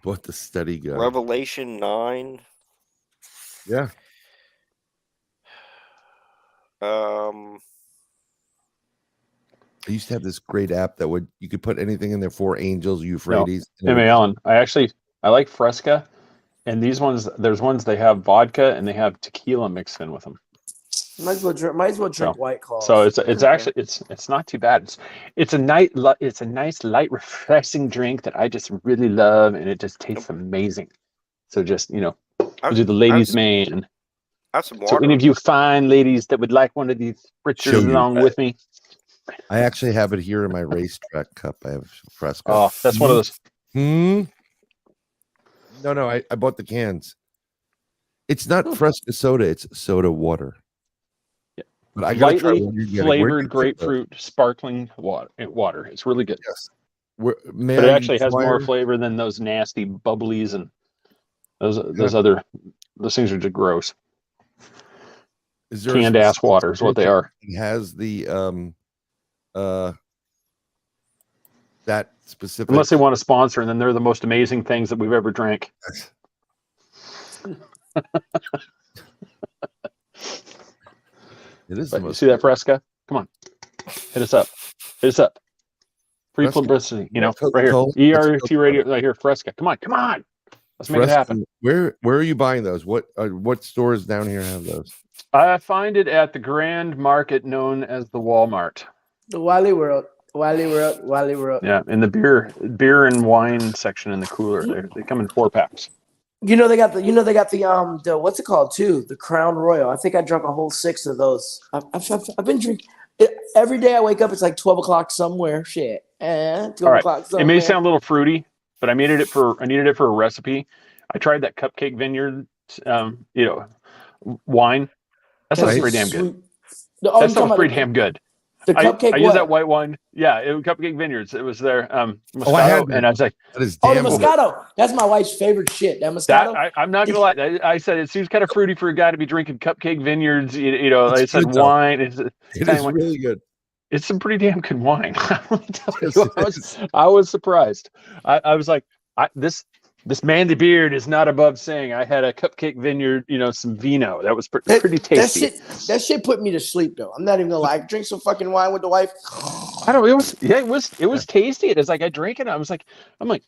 [SPEAKER 5] What the study guide?
[SPEAKER 7] Revelation 9.
[SPEAKER 5] Yeah.
[SPEAKER 7] I
[SPEAKER 5] used to have this great app that you could put anything in there, 4 angels, Euphrates.
[SPEAKER 1] No. Alan, I like Fresca, and these ones, there's ones they have vodka and they have tequila mixed in with them.
[SPEAKER 8] Might as well drink White Claw.
[SPEAKER 1] So it's actually it's not too bad. It's a nice light refreshing drink that I just really love, and it just tastes amazing. So just I'll do the ladies' man.
[SPEAKER 7] Have some water.
[SPEAKER 1] So any of you fine ladies that would like one of these spritzers along with me.
[SPEAKER 5] I actually have it here in my racetrack cup. I have Fresca.
[SPEAKER 1] Oh, that's one of those.
[SPEAKER 5] No, I bought the cans. It's not Fresca soda, it's soda water.
[SPEAKER 1] Yeah.
[SPEAKER 5] But I got
[SPEAKER 1] lightly flavored grapefruit sparkling water. It's really good.
[SPEAKER 5] Yes.
[SPEAKER 1] But it actually has more flavor than those nasty bubblies and those things are just gross.
[SPEAKER 5] Is there
[SPEAKER 1] canned ass water is what they are.
[SPEAKER 5] It has the that specific,
[SPEAKER 1] unless they want to sponsor, and then they're the most amazing things that we've ever drank.
[SPEAKER 5] It is.
[SPEAKER 1] You see that Fresca? Come on, hit us up. Free
[SPEAKER 5] Fresca.
[SPEAKER 1] publicity, right here. ERT radio, right here. Fresca. Come on. Let's make it happen.
[SPEAKER 5] Where are you buying those? What stores down here have those?
[SPEAKER 1] I find it at the grand market known as the Walmart.
[SPEAKER 8] The Wally World.
[SPEAKER 1] Yeah, in the beer and wine section in the cooler. They come in 4-packs.
[SPEAKER 8] They got the what's it called too? The Crown Royal. I think I drank a whole 6 of those. I've been drinking every day. I wake up. It's like 12 o'clock somewhere. Shit. 12 o'clock somewhere.
[SPEAKER 1] It may sound a little fruity, but I needed it for a recipe. I tried that Cupcake Vineyard, wine. That sounds pretty damn good. That sounds pretty damn good.
[SPEAKER 8] The cupcake.
[SPEAKER 1] I use that white wine. Yeah, it was Cupcake Vineyards. It was their Moscato, and I was like,
[SPEAKER 5] "That is
[SPEAKER 8] damn the Moscato. That's my wife's favorite shit. That Moscato."
[SPEAKER 1] I'm not gonna lie. I said it seems kind of fruity for a guy to be drinking Cupcake Vineyards. I said wine. It is
[SPEAKER 5] really good.
[SPEAKER 1] It's some pretty damn good wine. I was surprised. I was like, this manly beard is not above saying I had a Cupcake Vineyard, some vino. That was pretty tasty.
[SPEAKER 8] That shit put me to sleep though. I'm not even gonna lie. Drink some fucking wine with the wife.
[SPEAKER 1] I don't. It was tasty. It's like I drank it. I'm like,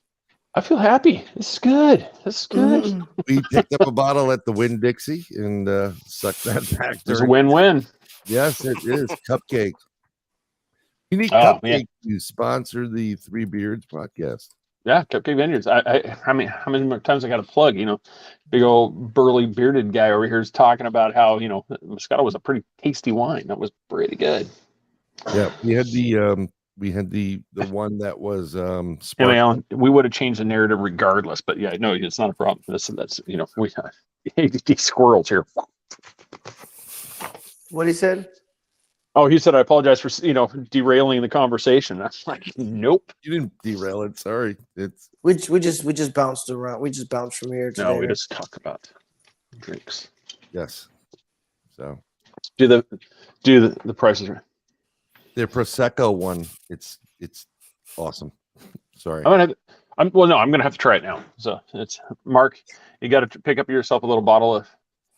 [SPEAKER 1] I feel happy. This is good.
[SPEAKER 8] Mm-hmm.
[SPEAKER 5] We picked up a bottle at the Winn-Dixie and sucked that back.
[SPEAKER 1] It's a win-win.
[SPEAKER 5] Yes, it is. Cupcake. You need Cupcake to sponsor the Three Beards podcast.
[SPEAKER 1] Yeah, Cupcake Vineyards. How many times I got to plug? Big old burly bearded guy over here is talking about how Moscato was a pretty tasty wine. That was pretty good.
[SPEAKER 5] Yeah, we had the one that was
[SPEAKER 1] Anyway,
[SPEAKER 5] sparkling.
[SPEAKER 1] Alan, we would have changed the narrative regardless. But yeah, no, it's not a problem. That's we ADD squirrels here.
[SPEAKER 8] What he said?
[SPEAKER 1] Oh, he said I apologize for derailing the conversation. I'm like, nope.
[SPEAKER 5] You didn't derail it. Sorry,
[SPEAKER 8] We just bounced around. We just bounced from here to
[SPEAKER 1] No,
[SPEAKER 8] there.
[SPEAKER 1] we just talk about drinks.
[SPEAKER 5] yes. So
[SPEAKER 1] Do the prices right.
[SPEAKER 5] the prosecco one, it's awesome. Sorry.
[SPEAKER 1] I'm gonna have to try it now. So it's Mark. You got to pick up yourself a little bottle of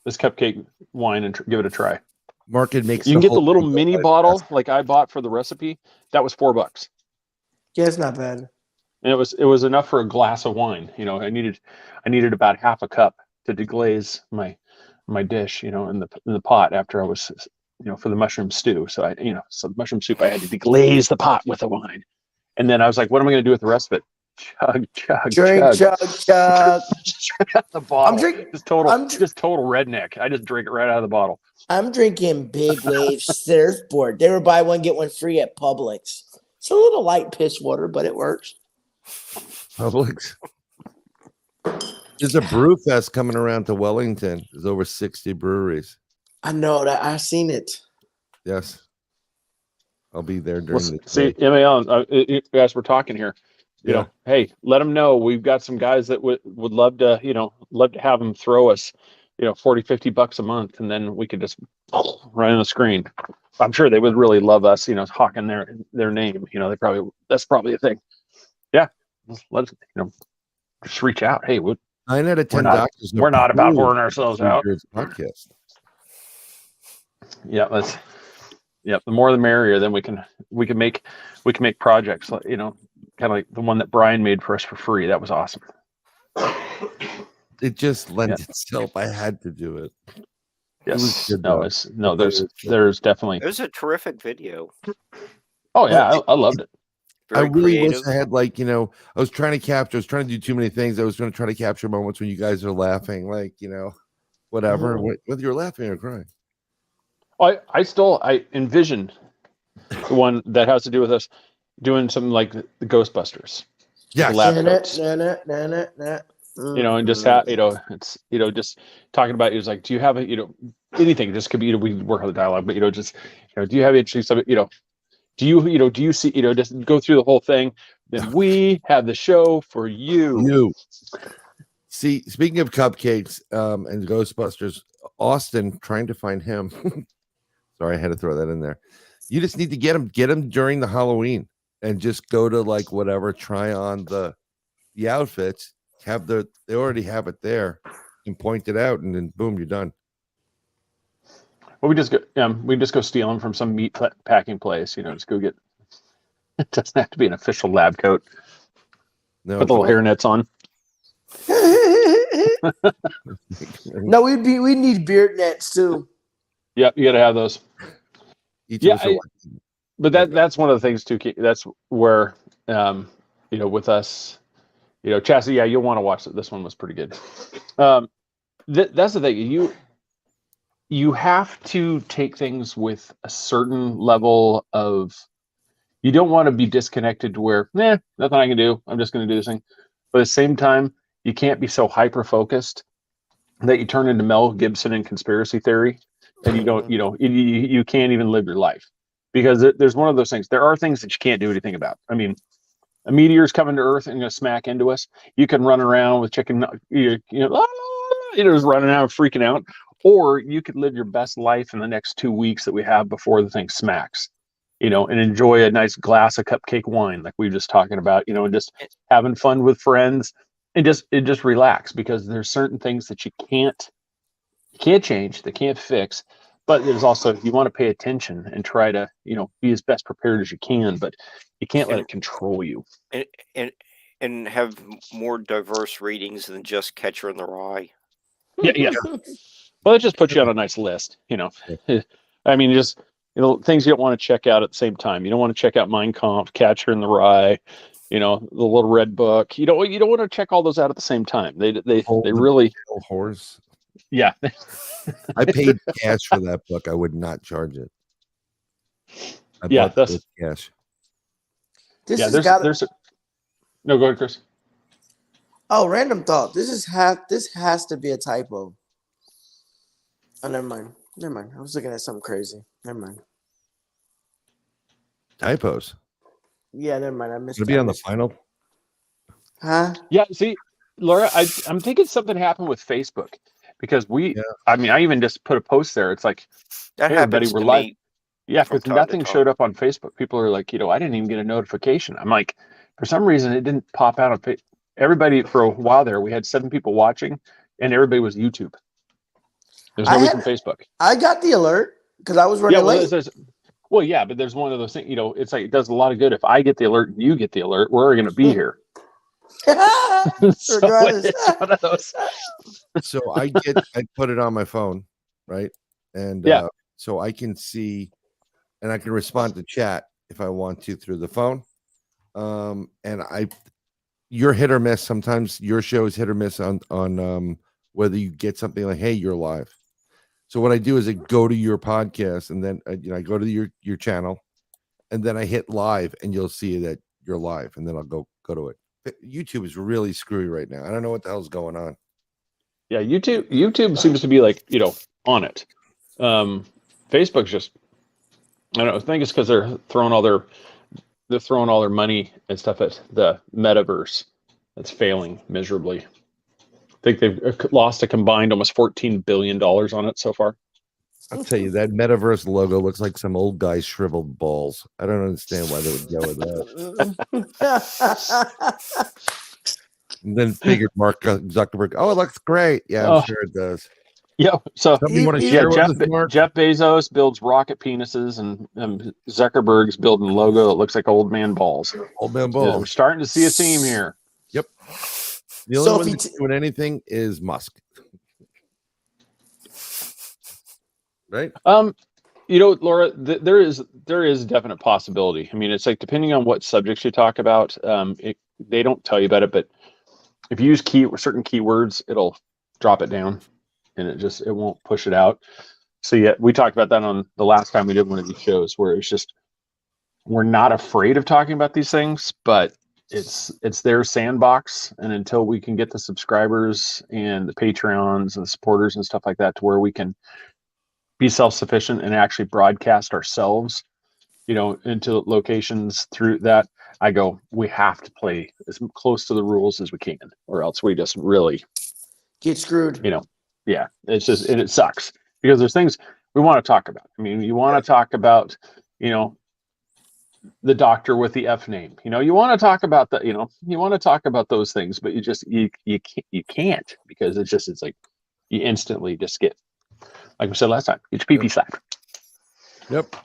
[SPEAKER 1] this cupcake wine and give it a try.
[SPEAKER 5] Mark, it makes
[SPEAKER 1] You can get the
[SPEAKER 5] whole
[SPEAKER 1] little
[SPEAKER 5] thing
[SPEAKER 1] mini
[SPEAKER 5] go by
[SPEAKER 1] bottle
[SPEAKER 5] fast.
[SPEAKER 1] like I bought for the recipe. That was $4,
[SPEAKER 8] Yeah, it's not bad.
[SPEAKER 1] and it was enough for a glass of wine. I needed about half a cup to deglaze my dish. In the pot after I was for the mushroom stew. So so mushroom soup I had to deglaze the pot with the wine, and then I was like, what am I going to do with the rest of it? Chug, chug,
[SPEAKER 8] Drink, chug, chug.
[SPEAKER 1] the bottle.
[SPEAKER 8] I'm drinking.
[SPEAKER 1] Just total redneck. I just drink it right out of the bottle.
[SPEAKER 8] I'm drinking Big Wave Surfboard. They were buy one get one free at Publix. It's a little light piss water, but it works.
[SPEAKER 5] Publix. There's a brew fest coming around to Wellington. There's over 60 breweries.
[SPEAKER 8] I know that. I've seen it.
[SPEAKER 5] Yes. I'll be there during the
[SPEAKER 1] See,
[SPEAKER 5] day.
[SPEAKER 1] MAL, as we're talking here, hey, let them know we've got some guys that would love to, have them throw us, $40-50 a month, and then we could just right on the screen. I'm sure they would really love us, hawking their name. That's probably a thing. Yeah, let's just reach out. Hey,
[SPEAKER 5] 9 out of 10 doctors.
[SPEAKER 1] We're not about whoring ourselves out.
[SPEAKER 5] Podcast.
[SPEAKER 1] Yeah, the more the merrier. Then we can make projects like kind of like the one that Brian made for us for free. That was awesome.
[SPEAKER 5] It just lent itself. I had to do it.
[SPEAKER 1] Yes.
[SPEAKER 5] It
[SPEAKER 1] There's definitely.
[SPEAKER 7] It was a terrific video.
[SPEAKER 1] Oh yeah, I loved it.
[SPEAKER 7] Very
[SPEAKER 5] I really
[SPEAKER 7] creative.
[SPEAKER 5] wish I had I was trying to do too many things. I was going to try to capture moments when you guys are laughing, whatever, whether you're laughing or crying.
[SPEAKER 1] I envision the one that has to do with us doing something like the Ghostbusters.
[SPEAKER 5] Yeah,
[SPEAKER 1] the lab coats. And just it's just talking about it was like, do you have anything? This could be we work on the dialogue, but just do you have interesting stuff? Do you see just go through the whole thing? Then we have the show for you.
[SPEAKER 5] See, speaking of cupcakes and Ghostbusters, Austin, trying to find him. Sorry, I had to throw that in there. You just need to get him during the Halloween and just go to whatever, try on the outfits, they already have it there and point it out, and then boom, you're done.
[SPEAKER 1] Well, we just go steal them from some meat packing place, just go get, it doesn't have to be an official lab coat.
[SPEAKER 5] No,
[SPEAKER 1] put the little hairnets on.
[SPEAKER 8] No, we need beard nets too.
[SPEAKER 1] Yep, you got to have those. But that's one of the things too. That's where with us, Chassis. Yeah, you'll want to watch it. This one was pretty good. That's the thing. You have to take things with a certain level of. You don't want to be disconnected to where, nothing I can do. I'm just going to do this thing. But at the same time, you can't be so hyper focused that you turn into Mel Gibson in conspiracy theory, and you can't even live your life. Because there's one of those things. There are things that you can't do anything about. I mean, a meteor's coming to Earth and going to smack into us. You can run around with chicken, just running out, freaking out, or you could live your best life in the next 2 weeks that we have before the thing smacks, and enjoy a nice glass of cupcake wine, like we were just talking about, and just having fun with friends and just relax, because there's certain things that you can't change, they can't fix. But there's also, you want to pay attention and try to, be as best prepared as you can, but you can't let it control you.
[SPEAKER 7] And have more diverse readings than just Catcher in the Rye.
[SPEAKER 1] Yeah. Well, it just puts you on a nice list, I mean, just, things you don't want to check out at the same time. You don't want to check out Mein Kampf, Catcher in the Rye, You know, the little red book. You don't want to check all those out at the same time. They really
[SPEAKER 5] horse.
[SPEAKER 1] Yeah.
[SPEAKER 5] I paid cash for that book. I would not charge it. I bought it with cash.
[SPEAKER 1] There's no, go ahead, Chris.
[SPEAKER 8] Oh, random thought. This has to be a typo. Oh, never mind. I was looking at something crazy. Never mind.
[SPEAKER 5] Typos.
[SPEAKER 8] Yeah, never mind. I missed.
[SPEAKER 5] It'll be on the final.
[SPEAKER 8] Huh?
[SPEAKER 1] Yeah. See, Laura, I'm thinking something happened with Facebook because I even just put a post there. It's like,
[SPEAKER 7] that
[SPEAKER 1] hey, everybody, we're live. Yeah, because nothing showed up on Facebook. People are like, I didn't even get a notification. I'm like, for some reason, it didn't pop out on Facebook. Everybody, for a while there, we had 7 people watching, and everybody was YouTube. There's nobody from Facebook.
[SPEAKER 8] I got the alert because I was running late.
[SPEAKER 1] Well, yeah, but there's one of those things, it's like it does a lot of good. If I get the alert and you get the alert, we're going to be here. So it's one of those.
[SPEAKER 5] So I put it on my phone, right? And so I can see and I can respond to chat if I want to through the phone. And you're hit or miss. Sometimes your show is hit or miss on whether you get something like, hey, you're live. So what I do is I go to your podcast and then I go to your channel and then I hit live and you'll see that you're live and then I'll go to it. YouTube is really screwy right now. I don't know what the hell's going on.
[SPEAKER 1] Yeah, YouTube seems to be like, on it. Facebook's just, I don't know. I think it's because they're throwing all their money and stuff at the metaverse. That's failing miserably. I think they've lost a combined almost $14 billion on it so far.
[SPEAKER 5] I'll tell you, that metaverse logo looks like some old guy's shriveled balls. I don't understand why they would go with that. And then figured Mark Zuckerberg, it looks great. Yeah, I'm sure it does.
[SPEAKER 1] Yeah. So
[SPEAKER 5] Jeff
[SPEAKER 1] Bezos builds rocket penises, and Zuckerberg's building a logo that looks like old man balls.
[SPEAKER 5] Old man balls.
[SPEAKER 1] Yeah, we're starting to see a theme here.
[SPEAKER 5] Yep. The only one that's doing anything is Musk. Right?
[SPEAKER 1] Laura, there is a definite possibility. I mean, it's like depending on what subjects you talk about, they don't tell you about it, but if you use certain keywords, it'll drop it down and it won't push it out. So yeah, we talked about that on the last time we did one of these shows where it's just, we're not afraid of talking about these things, but it's their sandbox. And until we can get the subscribers and the Patreons and the supporters and stuff like that to where we can be self-sufficient and actually broadcast ourselves, into locations through that, we have to play as close to the rules as we can, or else we just really
[SPEAKER 8] get screwed.
[SPEAKER 1] Yeah, it's just, and it sucks because there's things we want to talk about. I mean, you want to talk about, the doctor with the F name, you want to talk about you want to talk about those things, but you can't because it's like you instantly just get, like we said last time, get your pee slapped.
[SPEAKER 5] Yep.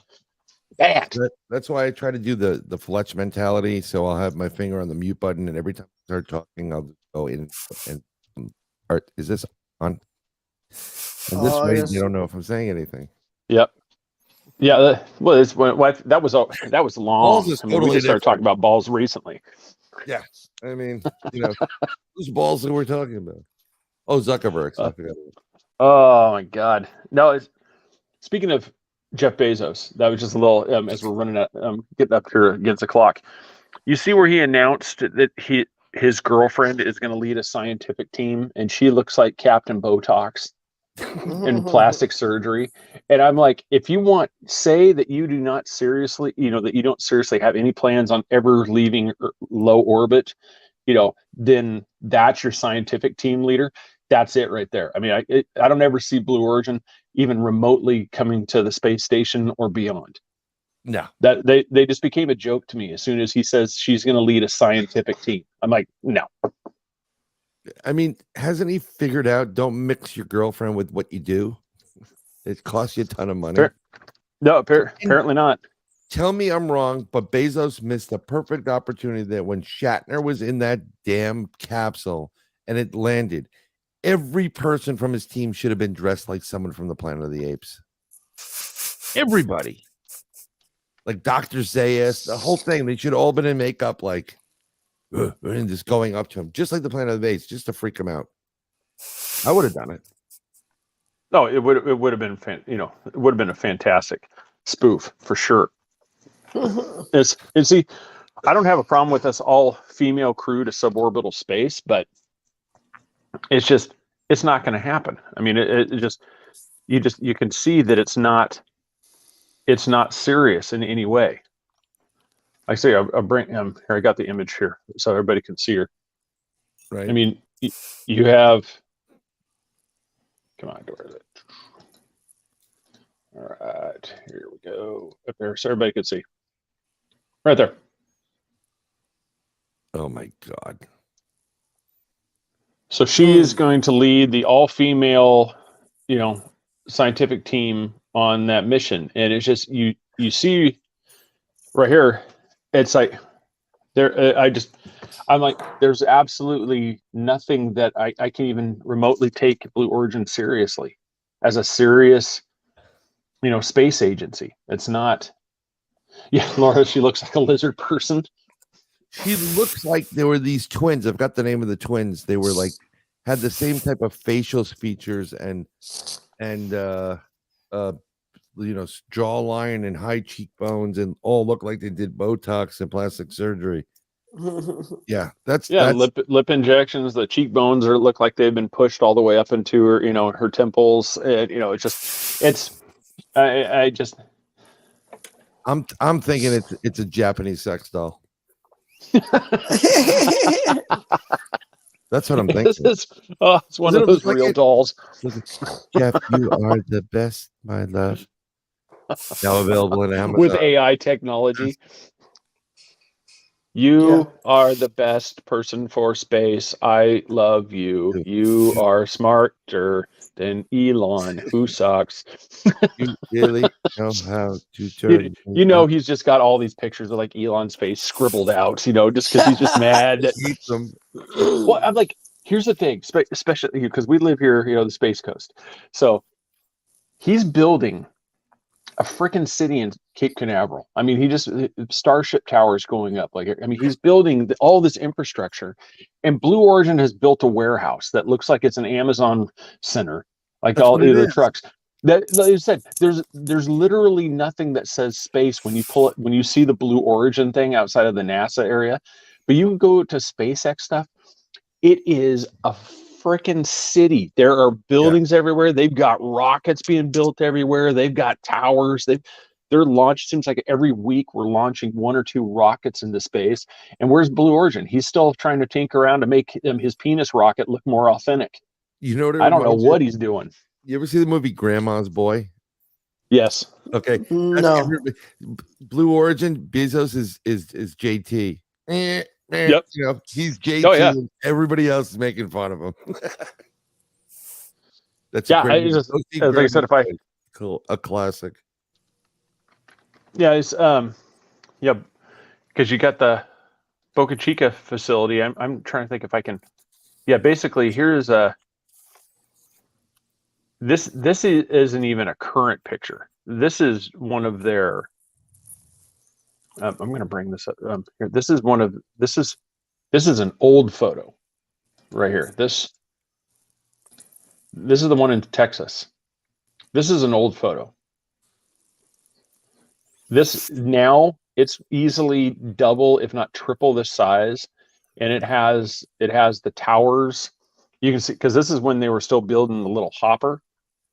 [SPEAKER 1] Bad.
[SPEAKER 5] That's why I try to do the Fletch mentality. So I'll have my finger on the mute button, and every time I start talking, I'll go in and is this on? And this way, they don't know if I'm saying anything.
[SPEAKER 1] Yep. Yeah. Well, that was long.
[SPEAKER 5] Balls
[SPEAKER 1] I mean, we just started talking about balls recently.
[SPEAKER 5] Yeah. I mean, whose balls that we're talking about? Oh, Zuckerberg. I forgot.
[SPEAKER 1] Oh my God. No, speaking of Jeff Bezos, that was just a little, as we're running out, getting up here against the clock. You see where he announced that his girlfriend is going to lead a scientific team, and she looks like Captain Botox in plastic surgery. And I'm like, if you say that you do not seriously, that you don't seriously have any plans on ever leaving low orbit, then that's your scientific team leader. That's it right there. I mean, I don't ever see Blue Origin even remotely coming to the space station or beyond.
[SPEAKER 5] No,
[SPEAKER 1] that they just became a joke to me as soon as he says she's going to lead a scientific team. I'm like, no.
[SPEAKER 5] I mean, hasn't he figured out don't mix your girlfriend with what you do? It costs you a ton of money.
[SPEAKER 1] No, apparently not.
[SPEAKER 5] Tell me I'm wrong, but Bezos missed a perfect opportunity that when Shatner was in that damn capsule and it landed, every person from his team should have been dressed like someone from the Planet of the Apes. Everybody. Like Dr. Zayas, the whole thing. They should have all been in makeup like and just going up to him, just like the Planet of the Apes, just to freak him out. I would have done it.
[SPEAKER 1] No, it would have been it would have been a fantastic spoof for sure. And see, I don't have a problem with this all female crew to suborbital space, but it's not going to happen. I mean, you can see that it's not serious in any way. I say I'll bring here. I got the image here so everybody can see her.
[SPEAKER 5] Right.
[SPEAKER 1] I mean, you have. Come on, where is it? All right, here we go. Up there, so everybody can see. Right there.
[SPEAKER 5] Oh my God.
[SPEAKER 1] So she is going to lead the all-female, scientific team on that mission, and it's just you see right here. It's like there. I'm like, there's absolutely nothing that I can even remotely take Blue Origin seriously as a serious, space agency. It's not. Yeah, Laura, she looks like a lizard person.
[SPEAKER 5] She looks like there were these twins. I've got the name of the twins. They were like had the same type of facial features and jawline and high cheekbones, and all look like they did Botox and plastic surgery. Yeah, that's
[SPEAKER 1] lip injections. The cheekbones look like they've been pushed all the way up into her, her temples.
[SPEAKER 5] I'm thinking it's a Japanese sex doll. That's what I'm thinking.
[SPEAKER 1] It's one of those real dolls.
[SPEAKER 5] Jeff, you are the best, my love. Now available on Amazon
[SPEAKER 1] with AI technology. You are the best person for space. I love you. You are smarter than Elon. Who sucks?
[SPEAKER 5] You really know how to turn.
[SPEAKER 1] He's just got all these pictures of like Elon's face scribbled out. Just because he's just mad. Well, I'm like, here's the thing, especially because we live here, the Space Coast. So he's building a freaking city in Cape Canaveral. I mean, Starship Towers going up. He's building all this infrastructure, and Blue Origin has built a warehouse that looks like it's an Amazon center, like all the trucks. That, like you said, there's literally nothing that says space when you see the Blue Origin thing outside of the NASA area, but you go to SpaceX stuff. It is a freaking city. There are buildings everywhere. They've got rockets being built everywhere. They've got towers. They're launched. Seems like every week we're launching 1 or 2 rockets into space. And where's Blue Origin? He's still trying to tinker around to make his penis rocket look more authentic.
[SPEAKER 5] You know what?
[SPEAKER 1] I don't know what he's doing.
[SPEAKER 5] You ever see the movie Grandma's Boy?
[SPEAKER 1] Yes.
[SPEAKER 5] Okay.
[SPEAKER 8] No.
[SPEAKER 5] Blue Origin. Bezos is JT.
[SPEAKER 1] Yep.
[SPEAKER 5] He's JT.
[SPEAKER 1] Oh, yeah.
[SPEAKER 5] Everybody else is making fun of him. That's
[SPEAKER 1] like I said,
[SPEAKER 5] a classic.
[SPEAKER 1] Yeah, it's because you got the Boca Chica facility. I'm trying to think if I can. Yeah, basically here's this isn't even a current picture. This is one of their. I'm going to bring this up here. This is an old photo right here. This is the one in Texas. This is an old photo. This now it's easily double, if not triple the size, and it has the towers. You can see because this is when they were still building the little hopper.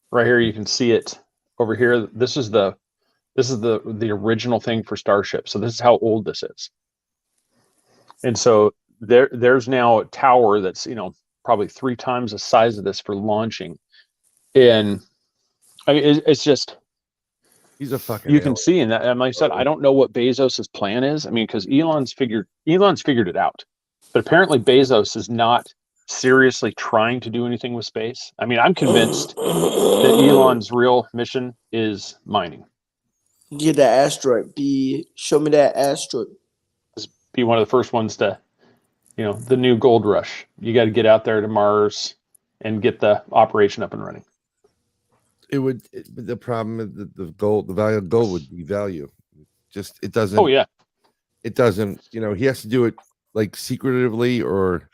[SPEAKER 1] Right here, you can see it over here. This is the original thing for Starship. So this is how old this is. And so there's now a tower that's, probably 3 times the size of this for launching. And I mean, it's just,
[SPEAKER 5] he's a fucking,
[SPEAKER 1] you can see in that. And like I said, I don't know what Bezos's plan is. I mean, because Elon's figured it out, but apparently Bezos is not seriously trying to do anything with space. I mean, I'm convinced that Elon's real mission is mining.
[SPEAKER 8] Get that asteroid. Show me that asteroid.
[SPEAKER 1] Be one of the first ones to, the new gold rush. You got to get out there to Mars and get the operation up and running.
[SPEAKER 5] The problem is the value of gold would be value. Just, it doesn't.
[SPEAKER 1] Oh yeah.
[SPEAKER 5] It doesn't, he has to do it like secretively or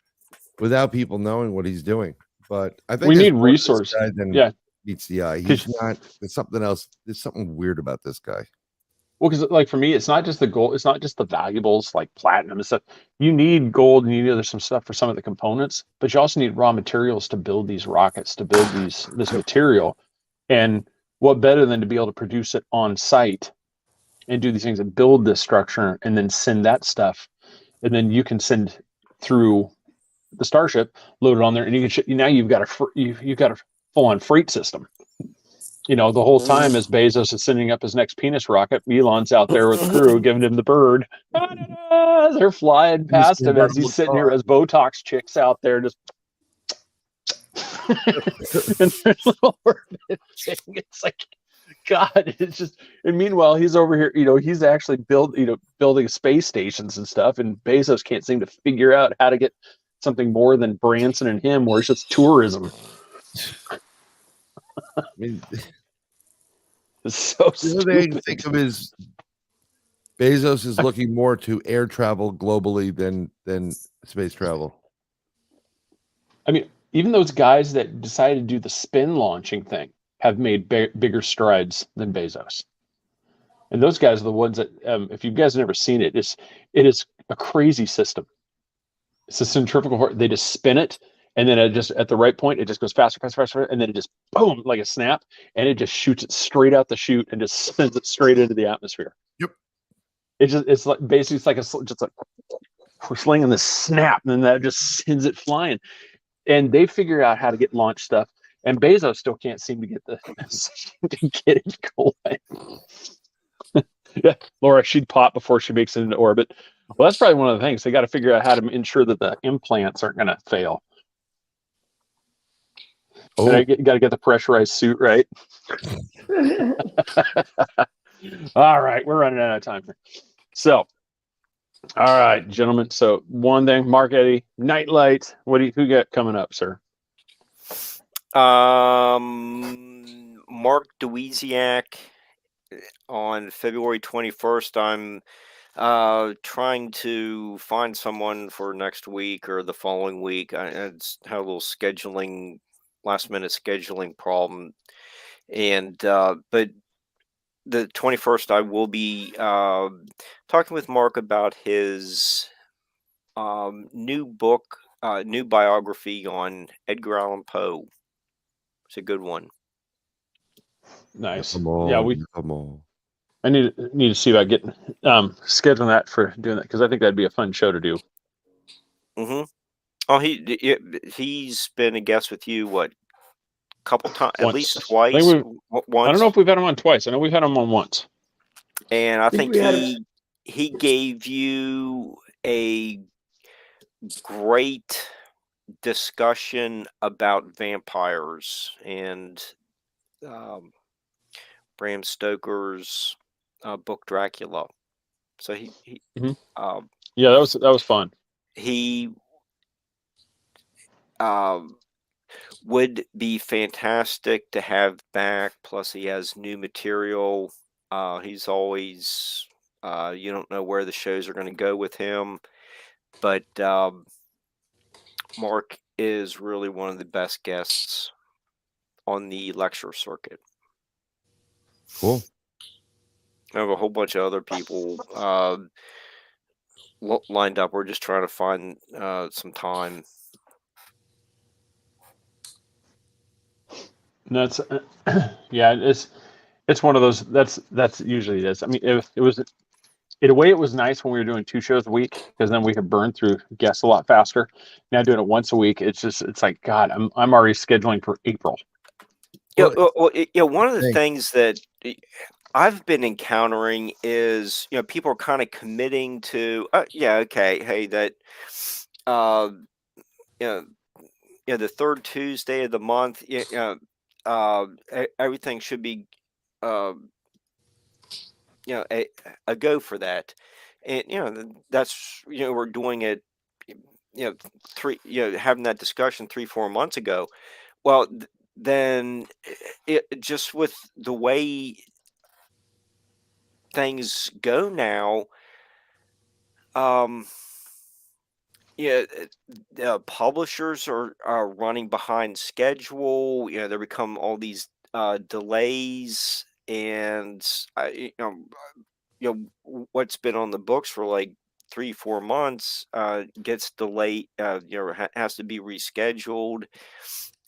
[SPEAKER 5] without people knowing what he's doing. But I think
[SPEAKER 1] We
[SPEAKER 5] there's
[SPEAKER 1] need
[SPEAKER 5] more to this
[SPEAKER 1] resources.
[SPEAKER 5] guy than
[SPEAKER 1] Yeah,
[SPEAKER 5] meets the eye.
[SPEAKER 1] 'cause-
[SPEAKER 5] He's not. There's something else. There's something weird about this guy.
[SPEAKER 1] well, because like for me, it's not just the gold. It's not just the valuables like platinum and stuff. You need gold, and you need there's some stuff for some of the components, but you also need raw materials to build these rockets, to build this material. And what better than to be able to produce it on site and do these things and build this structure and then send that stuff, and then you can send through the Starship, load it on there, and you can now you've got you've got a full on freight system. The whole time as Bezos is sending up his next penis rocket, Elon's out there with the crew giving him the bird. They're flying past him as he's sitting here as Botox chicks out there just and their little orbit thing. It's like, God, it's just, and meanwhile he's over here, he's actually building space stations and stuff, and Bezos can't seem to figure out how to get something more than Branson and him, where it's just tourism.
[SPEAKER 5] I mean,
[SPEAKER 1] it's so
[SPEAKER 5] they think of his Bezos is looking more to air travel globally than space travel.
[SPEAKER 1] I mean, even those guys that decided to do the spin launching thing have made bigger strides than Bezos. And those guys are the ones that, if you guys have never seen it, it is a crazy system. It's a centrifugal. They just spin it, and then it just at the right point, it just goes faster, faster, faster, and then it just boom, like a snap, and it just shoots it straight out the chute and just spins it straight into the atmosphere.
[SPEAKER 5] Yep.
[SPEAKER 1] It's like basically it's like just like we're slinging the snap, and then that just sends it flying. And they figure out how to get launch stuff, and Bezos still can't seem to get it going. Yeah, Laura, she'd pop before she makes it into orbit. Well, that's probably one of the things. They got to figure out how to ensure that the implants aren't going to fail.
[SPEAKER 5] Oh,
[SPEAKER 1] and you got to get the pressurized suit right. All right, we're running out of time here. So, all right, gentlemen. So one thing, Mark Eddy, Nightlight. Who got coming up, sir?
[SPEAKER 7] Mark Dweziak on February 21st. I'm trying to find someone for next week or the following week. I had a little last minute scheduling problem, and but the 21st I will be talking with Mark about his new book, new biography on Edgar Allan Poe. It's a good one.
[SPEAKER 1] Nice.
[SPEAKER 5] come on, come on.
[SPEAKER 1] I need to see about getting scheduling that for doing that, because I think that'd be a fun show to do.
[SPEAKER 7] Mm-hmm. Oh, he's been a guest with you what, couple times, at least twice.
[SPEAKER 1] I
[SPEAKER 7] Once.
[SPEAKER 1] I don't know if we've had him on twice. I know we've had him on once.
[SPEAKER 7] And I think he gave you a great discussion about vampires and Bram Stoker's book Dracula. So he
[SPEAKER 1] yeah, that was fun.
[SPEAKER 7] He would be fantastic to have back. Plus, he has new material. He's always you don't know where the shows are going to go with him, but Mark is really one of the best guests on the lecture circuit.
[SPEAKER 5] Cool.
[SPEAKER 7] I have a whole bunch of other people lined up. We're just trying to find some time.
[SPEAKER 1] That's yeah, it's one of those. That's usually it is. I mean, it was in a way it was nice when we were doing 2 shows a week, because then we could burn through guests a lot faster. Now doing it once a week, it's like, God, I'm already scheduling for April.
[SPEAKER 7] Yeah, one of the things that I've been encountering is, people are kind of committing to, hey, that, the third Tuesday of the month, everything should be, a go for that. And, that's, we're doing it, having that discussion 3-4 months ago. Well, then it just with the way things go now, Yeah, publishers are running behind schedule. There become all these delays, and what's been on the books for like 3 4 months gets delayed. Has to be rescheduled,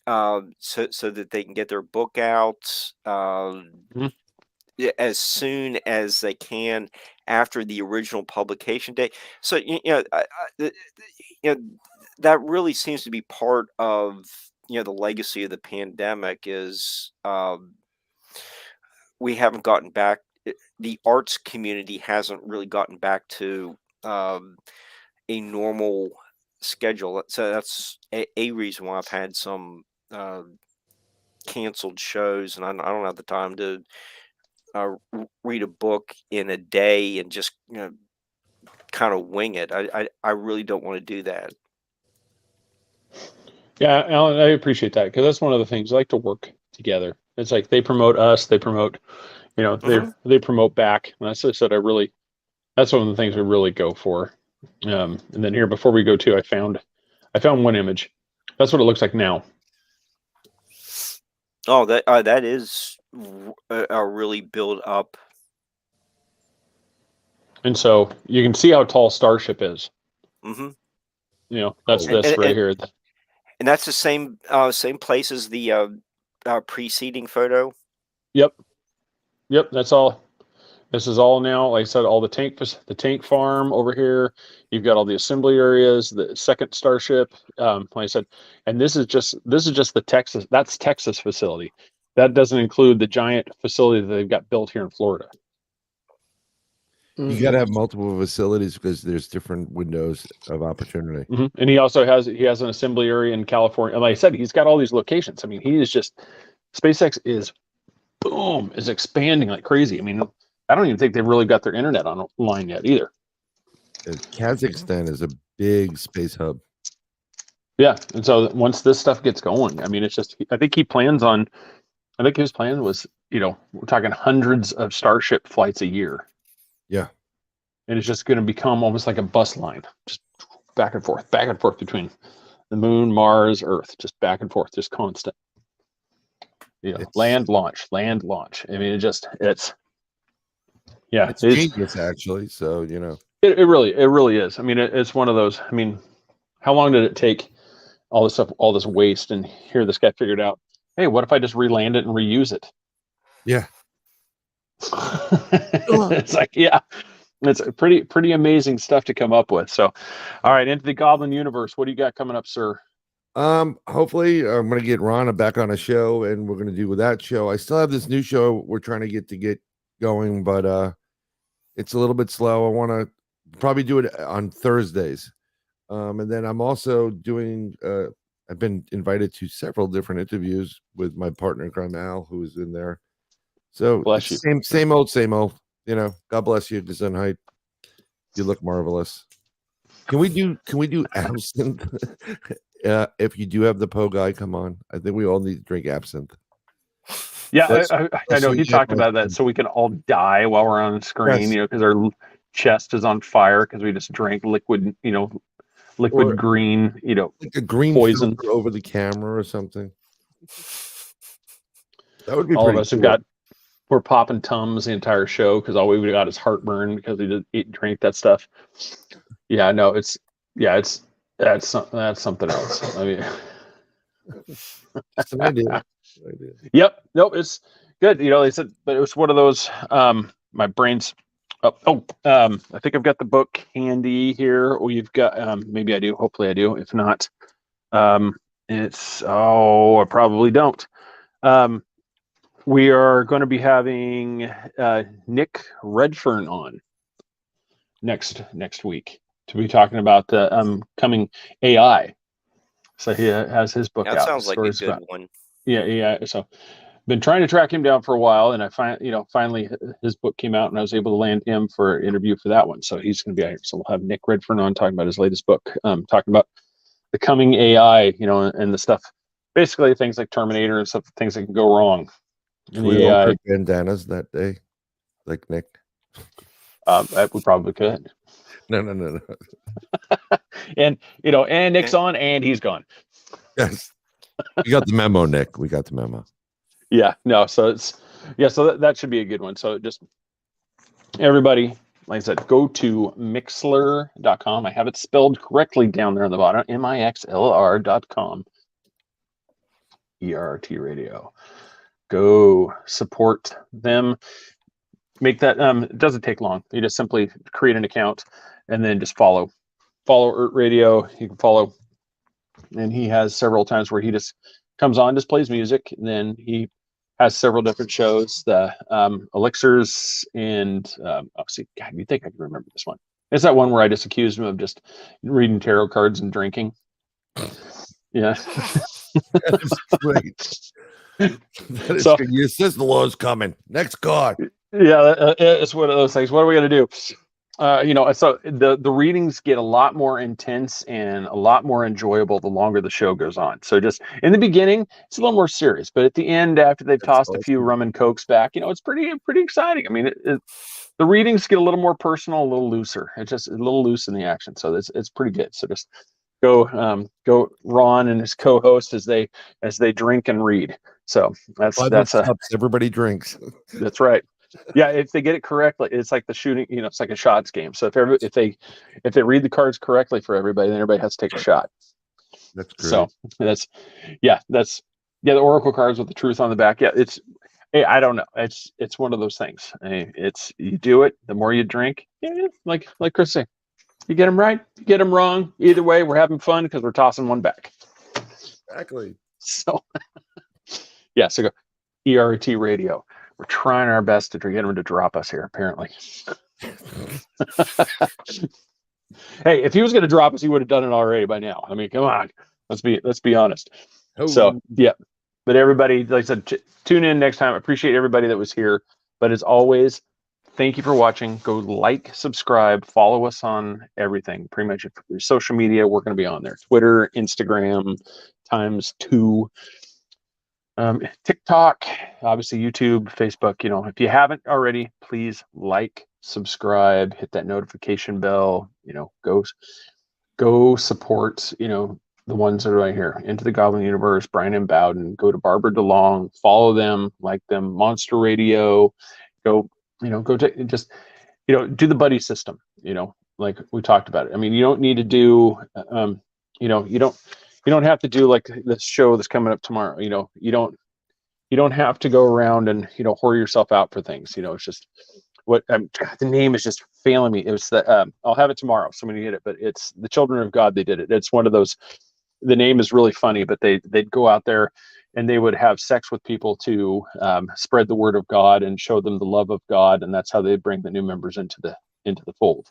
[SPEAKER 7] so that they can get their book out.
[SPEAKER 1] Mhm.
[SPEAKER 7] As soon as they can after the original publication date. So you know that really seems to be part of the legacy of the pandemic is we haven't gotten back. The arts community hasn't really gotten back to a normal schedule. So that's a reason why I've had some canceled shows, and I don't have the time to read a book in a day and just kind of wing it. I really don't want to do that.
[SPEAKER 1] Yeah, Alan, I appreciate that because that's one of the things. I like to work together. It's like they promote us, they promote,
[SPEAKER 7] Mhm.
[SPEAKER 1] they promote back. And that's what I said. That's one of the things we really go for. And then here, before we go to, I found one image. That's what it looks like now.
[SPEAKER 7] Oh, that is a really build up.
[SPEAKER 1] And so you can see how tall Starship is.
[SPEAKER 7] Hmm.
[SPEAKER 1] That's
[SPEAKER 7] And,
[SPEAKER 1] this
[SPEAKER 7] and,
[SPEAKER 1] right
[SPEAKER 7] and,
[SPEAKER 1] here.
[SPEAKER 7] and that's the same place as the preceding photo.
[SPEAKER 1] Yep. That's all. This is all now, like I said, all the tank farm over here. You've got all the assembly areas, the second Starship. Like I said, and this is just the Texas. That's Texas facility. That doesn't include the giant facility that they've got built here in Florida.
[SPEAKER 5] You got to have multiple facilities because there's different windows of opportunity.
[SPEAKER 1] Mm-hmm. And he also has an assembly area in California. And like I said, he's got all these locations. I mean, he is just SpaceX is expanding like crazy. I mean, I don't even think they've really got their internet online yet either.
[SPEAKER 5] Kazakhstan is a big space hub.
[SPEAKER 1] Yeah, and so once this stuff gets going, I mean, it's just I think his plan was, we're talking hundreds of Starship flights a year.
[SPEAKER 5] Yeah.
[SPEAKER 1] And it's just going to become almost like a bus line, just back and forth between the moon, Mars, Earth, just back and forth, just constant. Land, launch. I mean, it's
[SPEAKER 5] genius actually. So,
[SPEAKER 1] it really is. I mean, it's one of those. I mean, how long did it take all this stuff, all this waste, and here this guy figured out, hey, what if I just re-land it and reuse it?
[SPEAKER 5] Yeah.
[SPEAKER 1] It's like, yeah, it's pretty amazing stuff to come up with. So, all right, into the Goblin universe. What do you got coming up, sir?
[SPEAKER 5] Hopefully I'm going to get Ron back on a show, and we're going to do with that show. I still have this new show we're trying to get going, but it's a little bit slow. I want to probably do it on Thursdays. And then I'm also doing I've been invited to several different interviews with my partner in crime, Al, who is in there. So
[SPEAKER 1] bless you.
[SPEAKER 5] Same old. God bless you, Design Height. You look marvelous. Can we do absinthe? If you do have the Po guy, come on. I think we all need to drink absinthe.
[SPEAKER 1] Yeah, I know he talked about that, so we can all die while we're on the screen,
[SPEAKER 5] Yes.
[SPEAKER 1] because our chest is on fire because we just drank liquid,
[SPEAKER 5] Or
[SPEAKER 1] green,
[SPEAKER 5] like a green
[SPEAKER 1] poison
[SPEAKER 5] filter over the camera or something. That would be
[SPEAKER 1] all of
[SPEAKER 5] pretty
[SPEAKER 1] us have
[SPEAKER 5] cool.
[SPEAKER 1] we're popping Tums the entire show because all we got is heartburn because we did eat and drink that stuff. Yeah, no, that's something else. I mean,
[SPEAKER 5] Just an idea.
[SPEAKER 1] Yep, nope, it's good. They said, but it was one of those. My brain's. I think I've got the book handy here. We've got. Maybe I do. Hopefully I do. If not, I probably don't. We are going to be having Nick Redfern on next week to be talking about the coming AI. So he has his book
[SPEAKER 7] That
[SPEAKER 1] out.
[SPEAKER 7] sounds like a good one.
[SPEAKER 1] Yeah. So been trying to track him down for a while, and I finally his book came out, and I was able to land him for an interview for that one. So he's going to be out here. So we'll have Nick Redfern on talking about his latest book, talking about the coming AI, and the stuff, basically things like Terminator and stuff, things that can go wrong.
[SPEAKER 5] Can we all wear bandanas that day, like Nick?
[SPEAKER 1] We probably could.
[SPEAKER 5] No.
[SPEAKER 1] and Nick's on, and he's gone.
[SPEAKER 5] Yes. We got the memo, Nick. We got the memo.
[SPEAKER 1] Yeah, no, so that should be a good one. So just everybody, like I said, go to Mixlr.com. I have it spelled correctly down there on the bottom, mixlr.com. ERT Radio. Go support them. Make that, it doesn't take long. You just simply create an account and then just follow ERT Radio. You can follow, and he has several times where he just comes on, just plays music, and then he has several different shows, the Elixirs, and obviously, God, you'd think I could remember this one. It's that one where I just accused him of just reading tarot cards and drinking. Yeah.
[SPEAKER 5] That is great. That is good. Your sister-in-law is coming. Next card.
[SPEAKER 1] Yeah, it's one of those things. What are we going to do? So the readings get a lot more intense and a lot more enjoyable the longer the show goes on. So just in the beginning, it's a little more serious, but at the end, after they've tossed a few rum and cokes back, it's pretty exciting. I mean, the readings get a little more personal, a little looser. It's just a little loose in the action, so it's pretty good. So just go Ron and his co-host as they drink and read. So that's
[SPEAKER 5] everybody drinks.
[SPEAKER 1] That's right. Yeah, if they get it correctly, it's like the shooting. It's like a shots game. So if they read the cards correctly for everybody, then everybody has to take a shot.
[SPEAKER 5] That's great.
[SPEAKER 1] So that's the oracle cards with the truth on the back. Yeah, I don't know. It's one of those things. You do it. The more you drink, like Chris said, you get them right, you get them wrong. Either way, we're having fun because we're tossing one back.
[SPEAKER 5] Exactly.
[SPEAKER 1] So yeah, so go ERT Radio. We're trying our best to get him to drop us here, apparently. Hey, if he was going to drop us, he would have done it already by now. I mean, come on. Let's be honest.
[SPEAKER 5] Oh.
[SPEAKER 1] So, yeah. But everybody, like I said, tune in next time. I appreciate everybody that was here. But as always, thank you for watching. Go like, subscribe, follow us on everything. Pretty much your social media, we're going to be on there. Twitter, Instagram, ×2. TikTok, obviously YouTube, Facebook. If you haven't already, please like, subscribe, hit that notification bell. Go support. The ones that are right here. Into the Goblin Universe, Brian and Bowden. Go to Barbara DeLong, follow them, like them. Monster Radio. Go just do the buddy system. Like we talked about it. I mean, you don't need to do. You don't have to do like this show that's coming up tomorrow. You don't have to go around and whore yourself out for things. It's just what the name is just failing me. It was the I'll have it tomorrow. Somebody hit it, but it's the Children of God. They did it. It's one of those. The name is really funny, but they'd go out there and they would have sex with people to spread the word of God and show them the love of God, and that's how they bring the new members into the fold.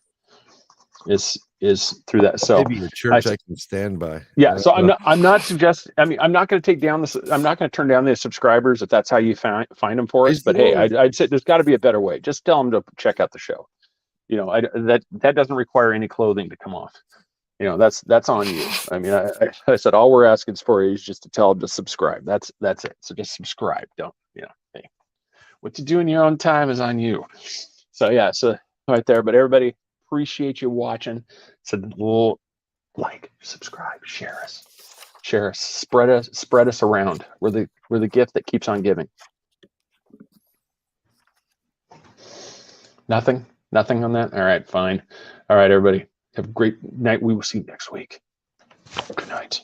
[SPEAKER 1] Is through that. So
[SPEAKER 5] maybe a church I can stand by.
[SPEAKER 1] Yeah. So I'm not suggesting. I mean, I'm not going to take down this. I'm not going to turn down the subscribers if that's how you find them for us. But hey, I'd say there's got to be a better way. Just tell them to check out the show. That doesn't require any clothing to come off. That's on you. I mean, I said all we're asking for is just to tell them to subscribe. That's it. So just subscribe. Don't hey, what you do in your own time is on you. So yeah. So right there. But everybody, appreciate you watching. So like, subscribe, share us, spread us around. We're the gift that keeps on giving. Nothing on that. All right, fine. All right, everybody, have a great night. We will see you next week. Good night.